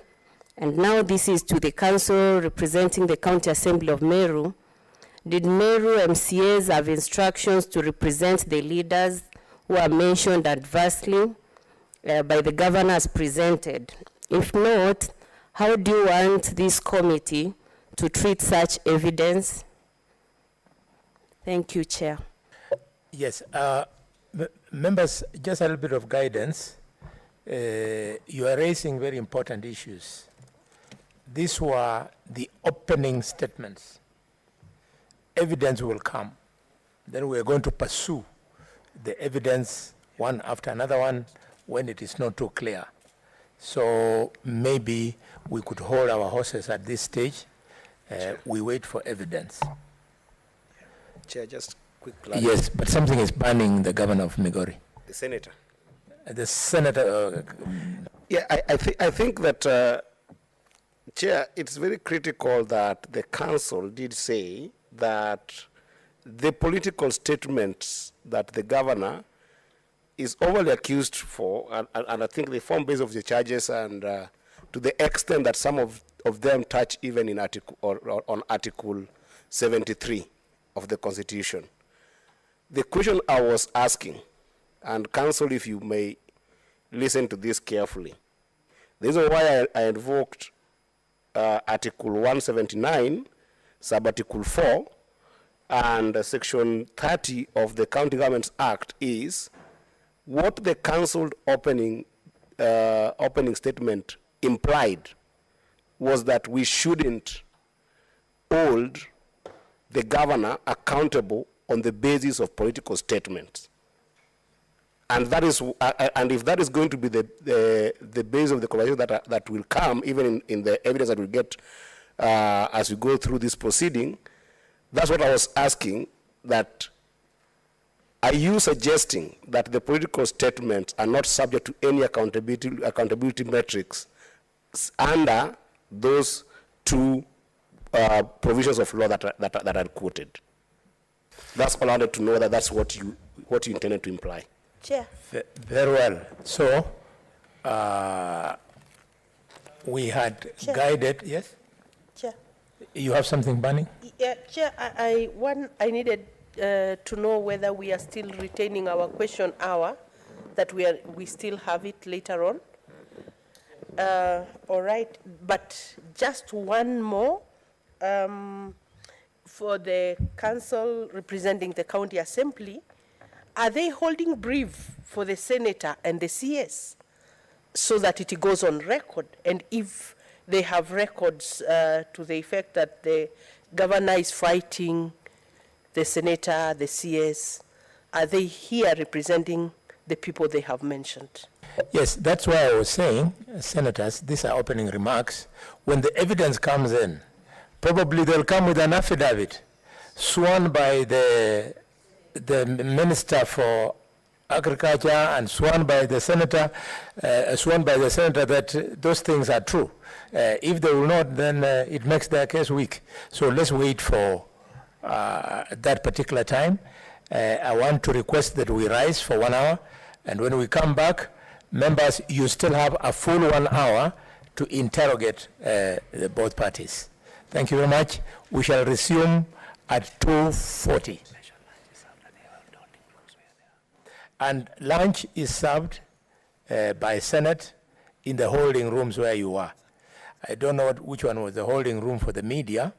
and now this is to the council representing the county assembly of Meru, did Meru MCAs have instructions to represent the leaders who are mentioned adversely by the governor as presented? If not, how do you want this committee to treat such evidence? Thank you, Chair. Yes, members, just a little bit of guidance. You are raising very important issues. These were the opening statements. Evidence will come. Then we are going to pursue the evidence one after another one when it is not too clear. So maybe we could hold our horses at this stage. We wait for evidence. Chair, just quick Yes, but something is banning the governor of Migori. The senator. The senator. Yeah, I think that, Chair, it's very critical that the council did say that the political statements that the governor is overly accused for, and I think they form base of the charges, and to the extent that some of them touch even in on Article 73 of the Constitution. The question I was asking, and council, if you may listen to this carefully, the reason why I invoked Article 179, Sub-Article 4, and Section 30 of the County Governments Act is what the council opening statement implied was that we shouldn't hold the governor accountable on the basis of political statements. And that is, and if that is going to be the base of the conversation that will come, even in the evidence that we get as we go through this proceeding, that's what I was asking, that are you suggesting that the political statements are not subject to any accountability metrics under those two provisions of law that are quoted? That's all I wanted to know, whether that's what you intended to imply. Chair. Very well. So we had Chair. Guided, yes? Chair. You have something burning? Yeah, Chair, I needed to know whether we are still retaining our question hour, that we still have it later on. All right, but just one more for the council representing the county assembly. Are they holding brief for the senator and the CS so that it goes on record? And if they have records to the effect that the governor is fighting the senator, the CS, are they here representing the people they have mentioned? Yes, that's why I was saying, senators, these are opening remarks. When the evidence comes in, probably they'll come with an affidavit sworn by the Minister for Agriculture and sworn by the senator that those things are true. If they will not, then it makes their case weak. So let's wait for that particular time. I want to request that we rise for 1 hour, and when we come back, members, you still have a full 1 hour to interrogate both parties. Thank you very much. We shall resume at 2:40. And lunch is served by Senate in the holding rooms where you are. I don't know which one was the holding room for the media,